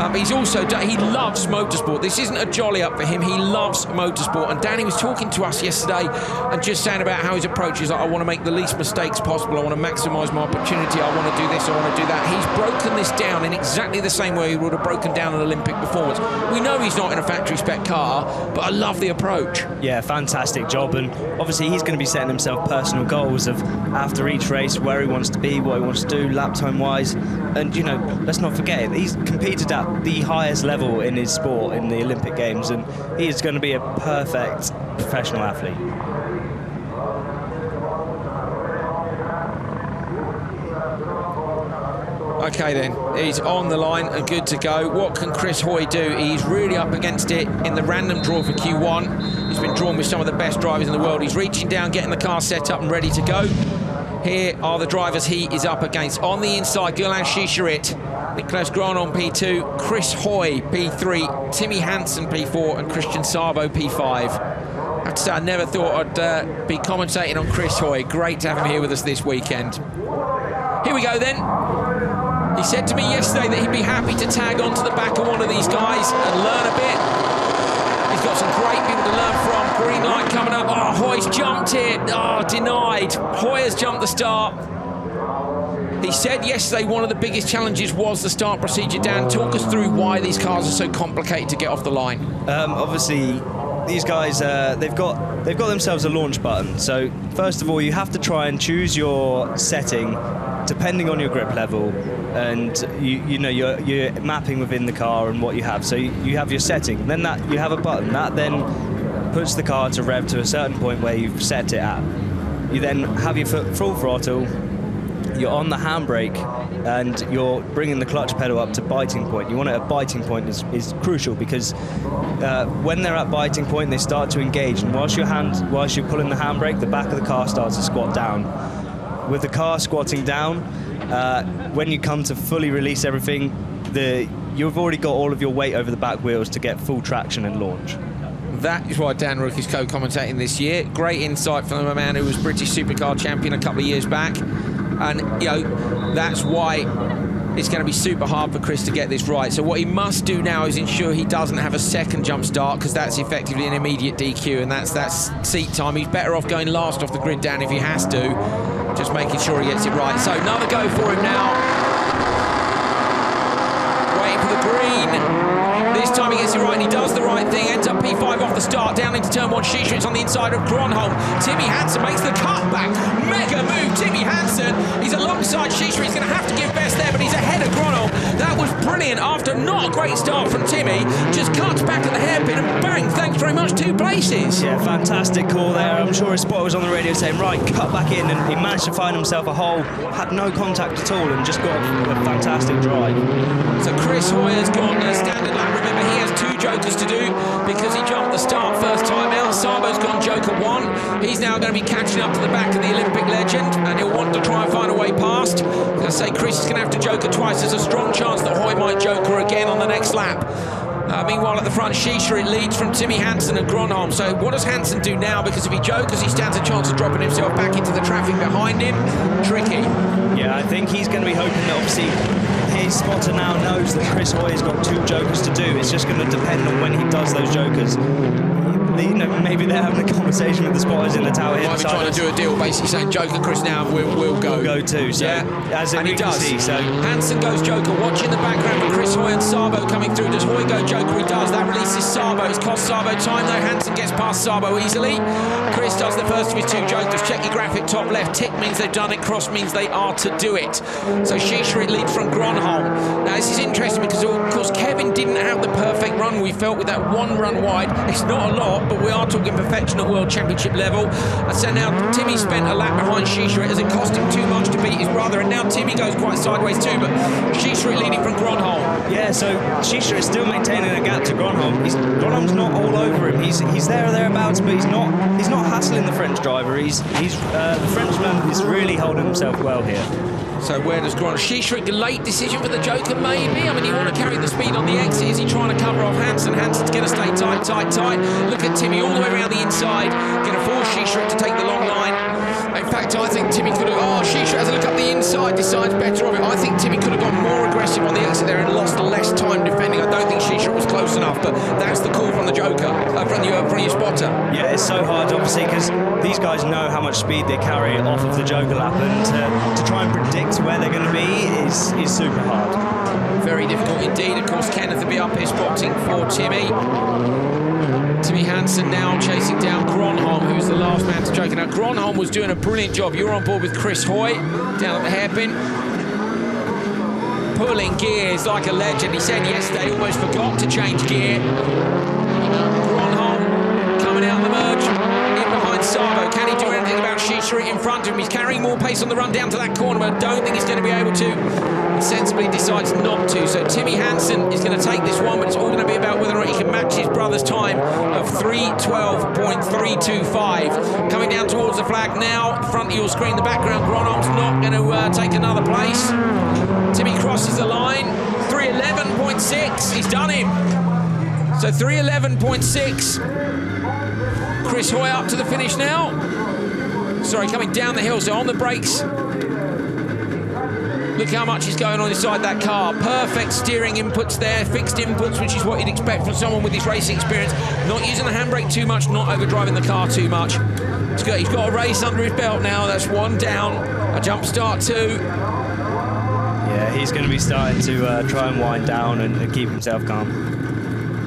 He's also, he loves motorsport. This isn't a jolly up for him. He loves motorsport. And Danny was talking to us yesterday and just saying about how his approach is like, I want to make the least mistakes possible. I want to maximise my opportunity. I want to do this. I want to do that. He's broken this down in exactly the same way he would have broken down an Olympic performance. We know he's not in a factory spec car, but I love the approach. Yeah, fantastic job. And obviously he's going to be setting himself personal goals of after each race, where he wants to be, what he wants to do, lap time wise. And, you know, let's not forget it. He's competed at the highest level in his sport in the Olympic Games, and he is going to be a perfect professional athlete. Okay then, he's on the line and good to go. What can Chris Hoy do? He's really up against it in the random draw for Q1. He's been drawn with some of the best drivers in the world. He's reaching down, getting the car set up and ready to go. Here are the drivers he is up against. On the inside, Gulan Shisharit, Nicolas Granon P2, Chris Hoy P3, Timmy Hansen P4 and Christian Sabo P5. I have to say, I never thought I'd be commentating on Chris Hoy. Great to have him here with us this weekend. Here we go then. He said to me yesterday that he'd be happy to tag onto the back of one of these guys and learn a bit. He's got some great people to learn from. Green light coming up. Oh, Hoy's jumped it. Oh, denied. Hoy has jumped the start. He said yesterday one of the biggest challenges was the start procedure. Dan, talk us through why these cars are so complicated to get off the line. Obviously, these guys, they've got themselves a launch button. So first of all, you have to try and choose your setting depending on your grip level, and you're mapping within the car and what you have. So you have your setting. Then that you have a button that then puts the car to rev to a certain point where you've set it at. You then have your foot full throttle. You're on the handbrake and you're bringing the clutch pedal up to biting point. You want it at biting point is crucial, because when they're at biting point, they start to engage, and whilst you're pulling the handbrake, the back of the car starts to squat down. With the car squatting down, when you come to fully release everything, you've already got all of your weight over the back wheels to get full traction and launch. That is why Dan Rook is co-commentating this year. Great insight from a man who was British Supercar champion a couple of years back. And, that's why it's going to be super hard for Chris to get this right. So what he must do now is ensure he doesn't have a second jump start, because that's effectively an immediate DQ, and that's seat time. He's better off going last off the grid, Dan, if he has to. Just making sure he gets it right. So another go for him now. Waiting for the green. This time he gets it right, and he does the right thing. Ends up P5 off the start, down into turn 1. Shisharit's on the inside of Gronholm. Timmy Hansen makes the cutback. Mega move, Timmy Hansen. He's alongside Shisharit. He's going to have to give best there, but he's ahead of Gronholm. That was brilliant. After not a great start from Timmy, just cuts back at the hairpin and bang, thanks very much, 2 places. Yeah, fantastic call there. I'm sure his spotter was on the radio saying, right, cut back in, and he managed to find himself a hole, had no contact at all, and just got a fantastic drive. So Chris Hoy has got a standard lap. Remember, he has 2 jokers to do because he jumped the start first time out. Sabo's gone joker 1. He's now going to be catching up to the back of the Olympic legend, and he'll want to try and find a way past. I say Chris is going to have to joker twice. There's a strong chance that Hoy might joker again on the next lap. Meanwhile, at the front, Shisharit leads from Timmy Hansen and Gronholm. So what does Hansen do now? Because if he jokers, he stands a chance of dropping himself back into the traffic behind him. Tricky. Yeah, I think he's going to be hoping that obviously his spotter now knows that Chris Hoy has got 2 jokers to do. It's just going to depend on when he does those jokers. Maybe they're having a conversation with the spotters in the tower here. Might be trying to do a deal, basically saying joker Chris now, we'll go. We'll go too. So, yeah, and he does. So Hansen goes joker, watching the background with Chris Hoy and Sabo coming through. Does Hoy go joker? He does. That releases Sabo. It's cost Sabo time though. Hansen gets past Sabo easily. Chris does the first of his 2 jokers. Check your graphic top left. Tick means they've done it. Cross means they are to do it. So Shisharit leads from Gronholm. Now this is interesting because of course Kevin didn't have the perfect run. We felt with that 1 run wide. It's not a lot, but we are talking perfection at World Championship level. And so now Timmy spent a lap behind Shisharit as it cost him too much to beat his brother, and now Timmy goes quite sideways too, but Shisharit leading from Gronholm. Yeah, so Shisharit is still maintaining a gap to Gronholm. Gronholm's not all over him. He's there or thereabouts, but he's not hassling the French driver. The Frenchman is really holding himself well here. So where does Gronholm? Shisharit, late decision for the joker, maybe? I mean, you want to carry the speed on the exit. Is he trying to cover off Hansen? Hansen's going to stay tight. Look at Timmy all the way around the inside. Going to force Shisharit to take the long line. In fact, I think Timmy could have... Oh, Shisharit has a look up the inside, decides better of it. I think Timmy could have gone more aggressive on the exit there and lost less time defending. I don't think Shisharit was close enough, but that's the call from the joker, from your spotter. Yeah, it's so hard, obviously, because these guys know how much speed they carry off of the joker lap, and to try and predict where they're going to be is super hard. Very difficult indeed. Of course, Kenneth will be up here spotting for Timmy. Timmy Hansen now chasing down Gronholm, who's the last man to joker. Now, Gronholm was doing a brilliant job. You're on board with Chris Hoy down at the hairpin. Pulling gears like a legend. He said yesterday almost forgot to change gear. Gronholm coming out the merge in behind Sabo. Can he do anything about Shisharit? Shishirit in front of him. He's carrying more pace on the run down to that corner, but I don't think he's going to be able to. He sensibly decides not to. So Timmy Hansen is going to take this one, but it's all going to be about whether or not he can match his brother's time of 3:12.325. Coming down towards the flag now. Front of your screen, the background. Gronholm's not going to take another place. Timmy crosses the line. 3:11.6. He's done him. So 3:11.6. Chris Hoy up to the finish now. Sorry, coming down the hill, so on the brakes. Look how much is going on inside that car. Perfect steering inputs there, fixed inputs, which is what you'd expect from someone with his racing experience. Not using the handbrake too much, not overdriving the car too much. It's good. He's got a race under his belt now. That's one down. A jump start two. Yeah, he's going to be starting to try and wind down and keep himself calm.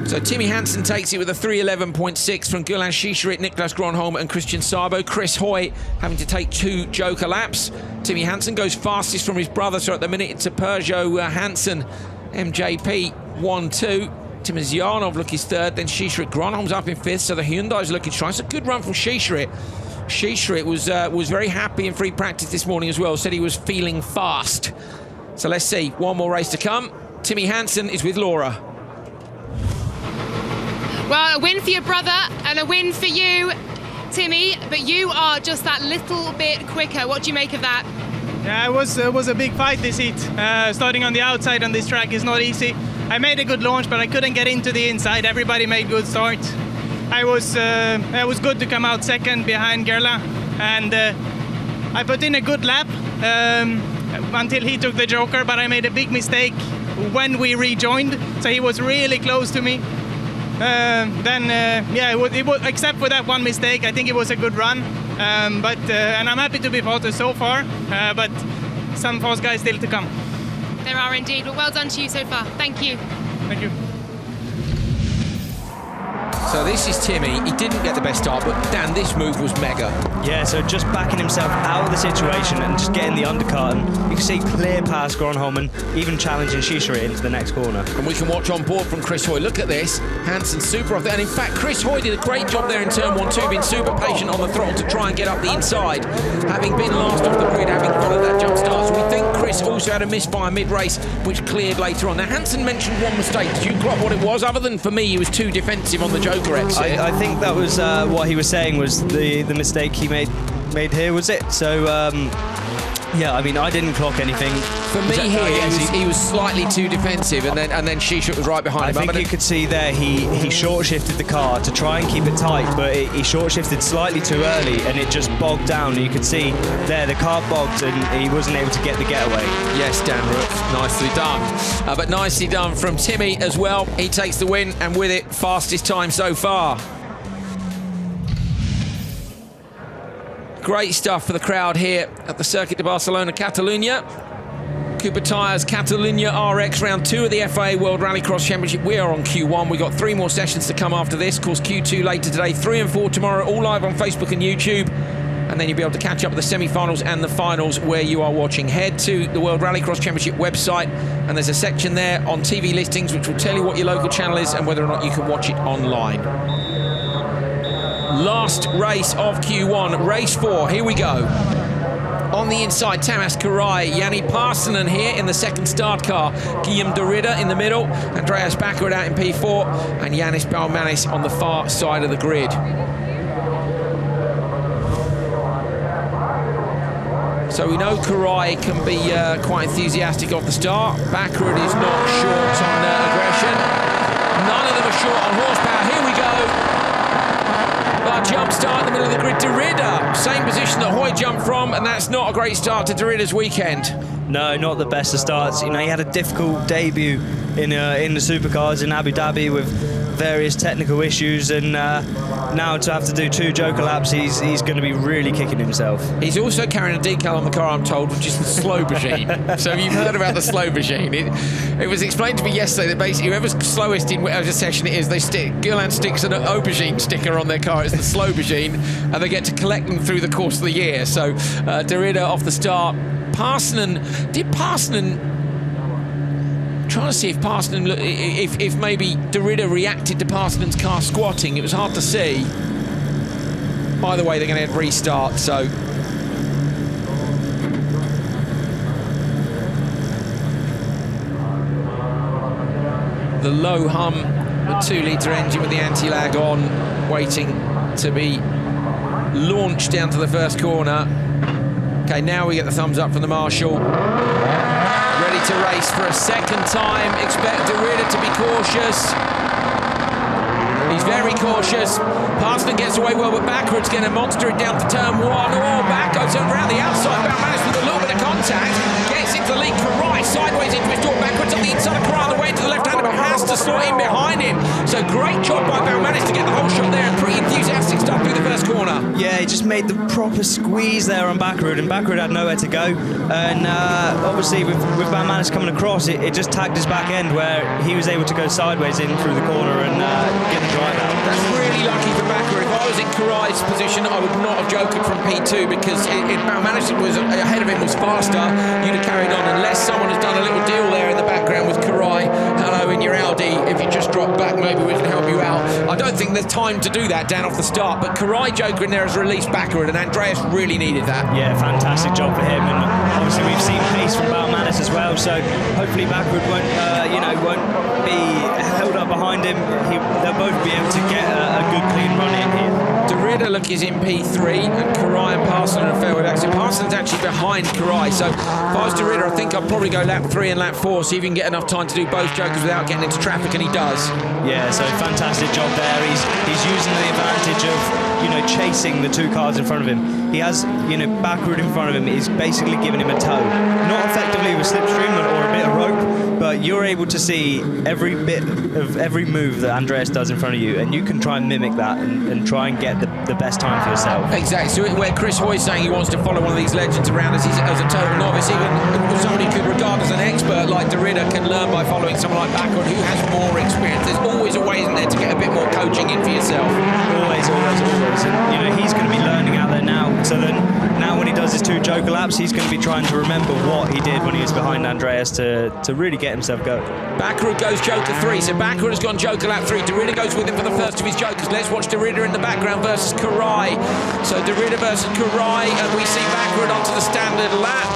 So Timmy Hansen takes it with a 3:11.6 from Gulan Shishirit, Niklas Gronholm and Christian Sabo. Chris Hoy having to take 2 joker laps. Timmy Hansen goes fastest from his brother, so at the minute it's a Peugeot Hansen MJP 1-2. Timozyanov look his third, then Shishirit. Gronholm's up in fifth, so the Hyundai's looking strong. It's a good run from Shishirit. Shishirit was very happy in free practice this morning as well, said he was feeling fast. So let's see, one more race to come. Timmy Hansen is with Laura. Well, a win for your brother and a win for you, Timmy, but you are just that little bit quicker. What do you make of that? Yeah, it was a big fight this heat. Starting on the outside on this track is not easy. I made a good launch, but I couldn't get into the inside. Everybody made good starts. It was good to come out second behind Gerla, and I put in a good lap until he took the joker, but I made a big mistake when we rejoined, so he was really close to me. It was, except for that one mistake, I think it was a good run. And I'm happy to be fastest so far, but some fast guys still to come. There are indeed, but well done to you so far. Thank you. Thank you. So this is Timmy. He didn't get the best start, but Dan, this move was mega. Yeah, so just backing himself out of the situation and just getting the undercut, and you can see clear past Gronholm and even challenging Shishirit into the next corner. And we can watch on board from Chris Hoy. Look at this. Hansen super off there. And in fact, Chris Hoy did a great job there in turn 1-2, being super patient on the throttle to try and get up the inside. Having been last off the grid, having followed that jump start. So we think Chris also had a misfire mid-race, which cleared later on. Now, Hansen mentioned one mistake. Did you clock what it was? Other than, for me, he was too defensive on the joker exit. I think that was what he was saying was the mistake he made here, was it? So, yeah, I mean, I didn't clock anything. For me he was slightly too defensive, and then Shishirit was right behind him. I think you could see there he short-shifted the car to try and keep it tight, but he short-shifted slightly too early, and it just bogged down. And you could see there the car bogged, and he wasn't able to get the getaway. Yes, Dan Rook, nicely done. But nicely done from Timmy as well. He takes the win, and with it, fastest time so far. Great stuff for the crowd here at the Circuit de Barcelona, Catalunya. Cooper Tyres, Catalunya RX, round 2 of the FIA World Rallycross Championship. We are on Q1. We've got 3 more sessions to come after this. Of course, Q2 later today, 3 and 4 tomorrow, all live on Facebook and YouTube. And then you'll be able to catch up with the semi-finals and the finals where you are watching. Head to the World Rallycross Championship website, and there's a section there on TV listings which will tell you what your local channel is and whether or not you can watch it online. Last race of Q1, race 4, here we go. On the inside, Tamas Karai, Yanni Parsonen here in the second start car, Guillaume de Ridder in the middle, Andreas Backwood out in P4, and Yannis Balmanis on the far side of the grid. So we know Karai can be quite enthusiastic off the start. Backwood is not short on aggression. None of them are short on horsepower. Here we go. Jump start in the middle of the grid. De Ridder, same position that Hoy jumped from, and that's not a great start to De Ridder's weekend. No, not the best of starts. You know, he had a difficult debut in the supercars in Abu Dhabi with various technical issues, and now to have to do 2 joker laps, he's going to be really kicking himself. He's also carrying a decal on the car, I'm told, which is the slow machine. So you've heard about the slow machine. It was explained to me yesterday that basically whoever's slowest in whatever session it is, Guerlain sticks an aubergine sticker on their car. It's the slow machine, and they get to collect them through the course of the year. So De Ridder off the start. Trying to see if Parsonen, if maybe De Ridder reacted to Parsonen's car squatting. It was hard to see. By the way, they're going to restart, so the low hum, the 2-litre engine with the anti-lag on, waiting to be launched down to the first corner. Okay, now we get the thumbs up from the marshal. Ready to race for a second time. Expect de Ridder to be cautious. He's very cautious. Parsons gets away well, but backwards going to monster it down to turn 1. Oh, back goes around the outside. Balmanis with a little bit of contact. Gets into the lead. Karai sideways into his door. Backwards on the inside of Karai on the way to the left-hander, but has to slot in behind him. So great job by Balmanis to get the whole shot there, and pretty enthusiastic start through the first corner. Yeah, he just made the proper squeeze there on Backerud, and Backerud had nowhere to go. And obviously with Balmanis coming across, it just tagged his back end where he was able to go sideways in through the corner and get the drive out. That's really lucky for Backerud. If I was in Karai's position, I would not have joked from P2, because if Balmanis was ahead of him, was faster, you'd have carried on, unless someone has done a little deal there in the background with Karai. Hello, in your Audi, if you just drop back, maybe we can help you out. I don't think there's time to do that down off the start, but Karai joker in there has released Backerud, and Andreas really needed that. Yeah, fantastic job for him, and obviously we've seen pace from Balmanis as well, so hopefully Backerud won't be held up behind him. They'll both be able to get a good clean run in here. De Ridder, look, is in P3, and Karai and Parsons are fair with accident. Parsons actually behind Karai, so if I was De Ridder, I think I'd probably go lap 3 and lap 4, see if he can get enough time to do both jokers without getting into traffic, and he does. Yeah, so fantastic job there. He's using the advantage of chasing the 2 cars in front of him. He has Backerud in front of him. He's basically giving him a tow, not effectively with slipstream or a bit of rope, but you're able to see every bit of every move that Andreas does in front of you, and you can try and mimic that and try and get the best time for yourself. Exactly. So where Chris Hoy's saying he wants to follow one of these legends around as a total novice, even somebody who could regard as an expert like De Ridder can learn by following someone like Backerud who has more experience. There's always a way in there to get a bit more coaching in for yourself. Always. And he's going to be learning out there now. So then now when he does his 2 joker laps, he's going to be trying to remember what he did when he was behind Andreas to really get himself going. Backerud goes joker 3, so Backerud has gone joker lap 3. De Ridder goes with him for the first of his jokers. Let's watch De Ridder in the background versus Karai. So De Ridder versus Karai, and we see Backerud onto the standard lap.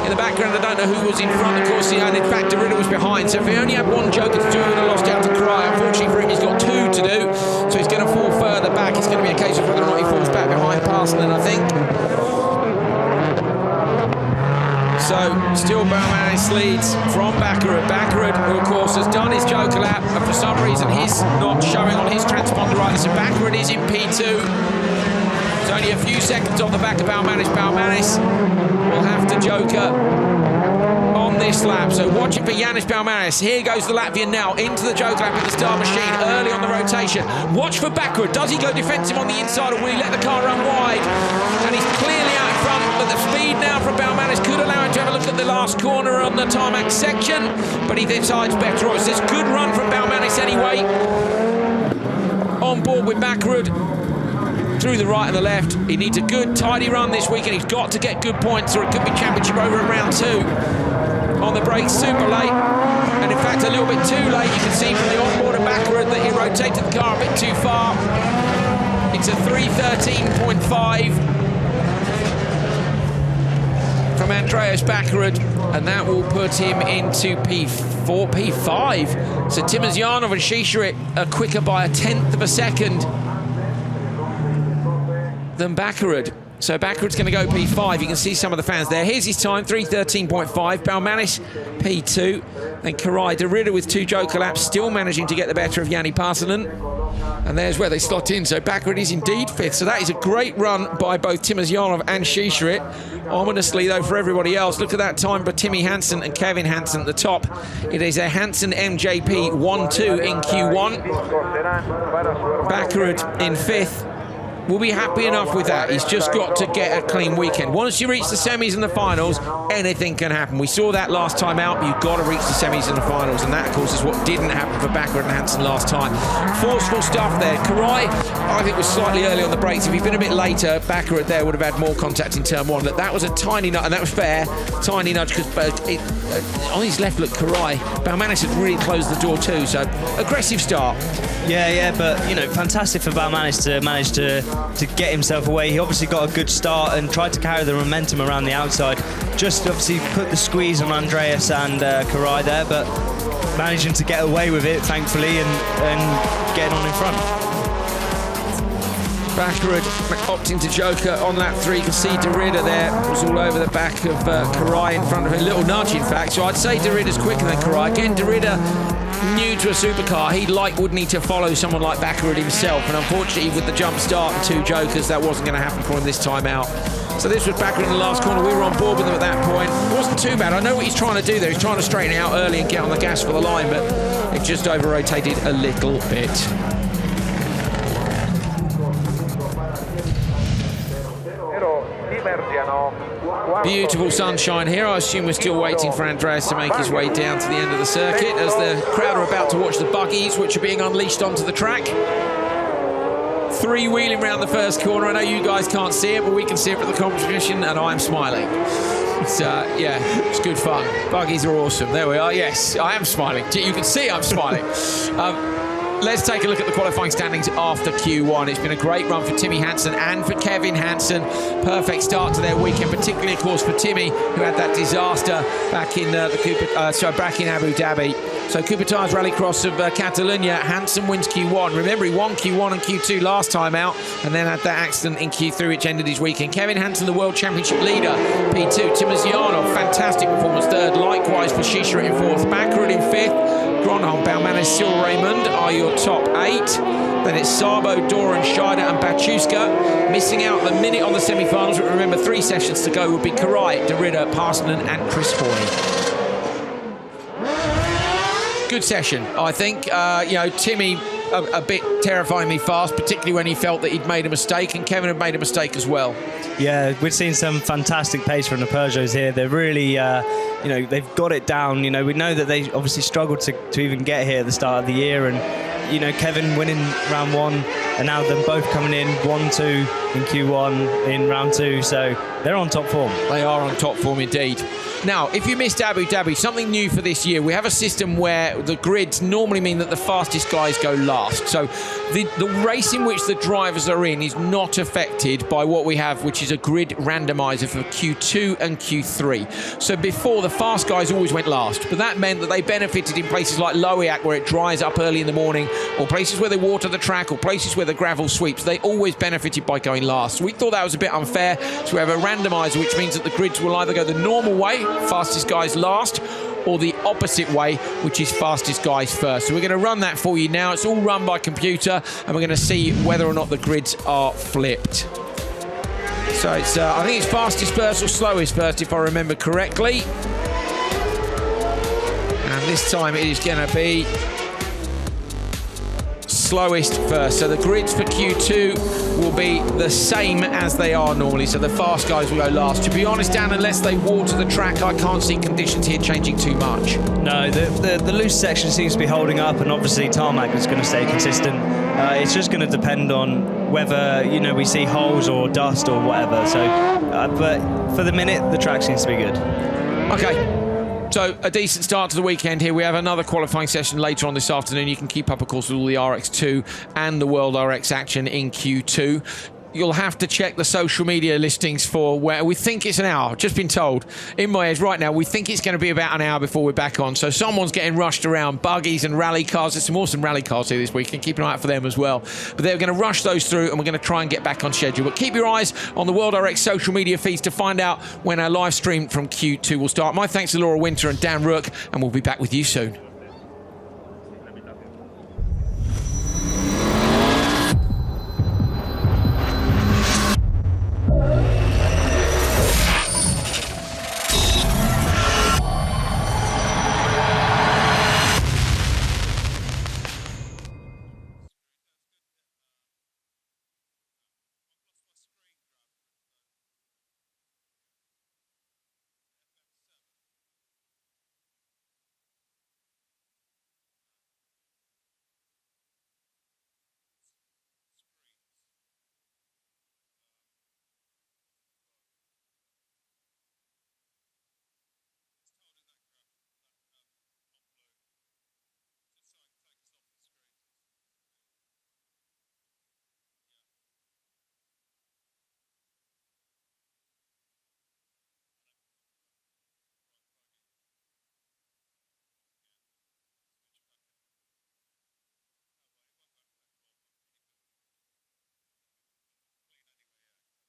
In the background, I don't know who was in front, of course, and in fact, De Ridder was behind. So if he only had 1 joker to do, he would have lost out to Karai. Unfortunately for him, he's got 2 to do, so he's going to fall further back. It's going to be a case of whether or not he falls back behind Parsons, I think. So, still Balmanis leads from Backerud. Backerud, who of course has done his joker lap, and for some reason he's not showing on his transponder either. So Backerud is in P2. It's only a few seconds on the back of Balmanis. Balmanis will have to joker on this lap. So watching for Yanis Balmanis. Here goes the Latvian now into the joker lap with the star machine early on the rotation. Watch for Backerud. Does he go defensive on the inside, or will he let the car run wide? And he's clearly out in front, but the speed now from Balmanis could allow him to have a look at the last corner on the tarmac section, but he decides better. It's this good run from Balmanis anyway. On board with Backerud. Through the right and the left. He needs a good, tidy run this weekend. He's got to get good points, or it could be championship over at round 2. On the brakes, super late. And in fact, a little bit too late. You can see from the onboard of Backerud that he rotated the car a bit too far. It's a 3:13.5 from Andreas Backerud, and that will put him into P4, P5. So Timozyanov and Shisharit are quicker by a 1/10 of a second than Backerud. So Backerud's going to go P5. You can see some of the fans there. Here's his time, 3:13.5. Balmanis, P2. And Karai De Ridder with 2 joker laps, still managing to get the better of Jani Parsonen. And there's where they slot in. So Backerud is indeed 5th. So that is a great run by both Timozyanov and Shisharit. Ominously, though, for everybody else, look at that time for Timmy Hansen and Kevin Hansen at the top. It is a Hansen MJP 1-2 in Q1. Backerud in 5th. Will be happy enough with that. He's just got to get a clean weekend. Once you reach the semis and the finals, anything can happen. We saw that last time out, but you've got to reach the semis and the finals, and that, of course, is what didn't happen for Backerud and Hansen last time. Forceful stuff there. Karai, I think, was slightly early on the brakes. If he'd been a bit later, Backerud there would have had more contact in turn 1. But that was a tiny nudge, and that was fair. Tiny nudge, because on his left, look, Karai. Balmanis had really closed the door too, so aggressive start. Yeah, but fantastic for Bal managed to get himself away. He obviously got a good start and tried to carry the momentum around the outside. Just obviously put the squeeze on Andreas and Karai there, but managing to get away with it, thankfully, and getting on in front. Backerud opting to Joker on lap 3. You can see De Ridder there was all over the back of Karai in front of him. A little nudge, in fact. So I'd say De Ridder's quicker than Karai. Again, De Ridder, new to a supercar. Would need to follow someone like Backerud himself. And unfortunately, with the jump start and 2 Jokers, that wasn't going to happen for him this time out. So this was Backerud in the last corner. We were on board with him at that point. It wasn't too bad. I know what he's trying to do there. He's trying to straighten it out early and get on the gas for the line, but it just over-rotated a little bit. Beautiful sunshine here. I assume we're still waiting for Andreas to make his way down to the end of the circuit as the crowd are about to watch the buggies which are being unleashed onto the track. 3-wheeling round the first corner. I know you guys can't see it, but we can see it for the competition, and I'm smiling. It's, yeah, it's good fun. Buggies are awesome. There we are. Yes, I am smiling. You can see I'm smiling. Let's take a look at the qualifying standings after Q1. It's been a great run for Timmy Hansen and for Kevin Hansen. Perfect start to their weekend, particularly, of course, for Timmy, who had that disaster back in back in Abu Dhabi. So Coupe-Tires Rallycross of Catalunya. Hansen wins Q1. Remember, he won Q1 and Q2 last time out, and then had that accident in Q3, which ended his weekend. Kevin Hansen, the World Championship leader, P2. Timoziano, fantastic performance, 3rd. Likewise for Shisha in 4th. Backerud in 5th. Gronholm, Balmanis, Sil Raymond are your top 8. Then it's Sabo, Doran, Scheider and Bachuska. Missing out the minute on the semi-finals, but remember 3 sessions to go would be Karai, De Ridder, Parsonen and Chris Hoy. Good session, I think. Timmy a bit terrifyingly fast, particularly when he felt that he'd made a mistake, and Kevin had made a mistake as well. Yeah, we've seen some fantastic pace from the Peugeots here. They're really, they've got it down. We know that they obviously struggled to even get here at the start of the year, and Kevin winning round 1, and now them both coming in 1-2 in Q1 in round 2, so they're on top form. They are on top form indeed. Now, if you missed Abu Dhabi, something new for this year, we have a system where the grids normally mean that the fastest guys go last. So the race in which the drivers are in is not affected by what we have, which is a grid randomizer for Q2 and Q3. So before, the fast guys always went last, but that meant that they benefited in places like Loiac, where it dries up early in the morning, or places where they water the track, or places where the gravel sweeps. They always benefited by going last. We thought that was a bit unfair, so we have a randomizer, which means that the grids will either go the normal way, fastest guys last, or the opposite way, which is fastest guys first. So we're going to run that for you now. It's all run by computer, and we're going to see whether or not the grids are flipped. So it's, I think it's fastest first or slowest first, if I remember correctly. And this time it is going to be slowest first. So the grids for Q2 will be the same as they are normally. So the fast guys will go last. To be honest, Dan, unless they water the track, I can't see conditions here changing too much. No, the loose section seems to be holding up, and obviously tarmac is going to stay consistent. It's just going to depend on whether we see holes or dust or whatever. So, but for the minute, the track seems to be good. Okay. So a decent start to the weekend here. We have another qualifying session later on this afternoon. You can keep up, of course, with all the RX2 and the World RX action in Q2. You'll have to check the social media listings for where we think it's an hour. Just been told in my ears right now, we think it's going to be about an hour before we're back on. So someone's getting rushed around, buggies and rally cars. There's some awesome rally cars here this weekend. Keep an eye out for them as well. But they're going to rush those through, and we're going to try and get back on schedule. But keep your eyes on the World RX social media feeds to find out when our live stream from Q2 will start. My thanks to Laura Winter and Dan Rook, and we'll be back with you soon.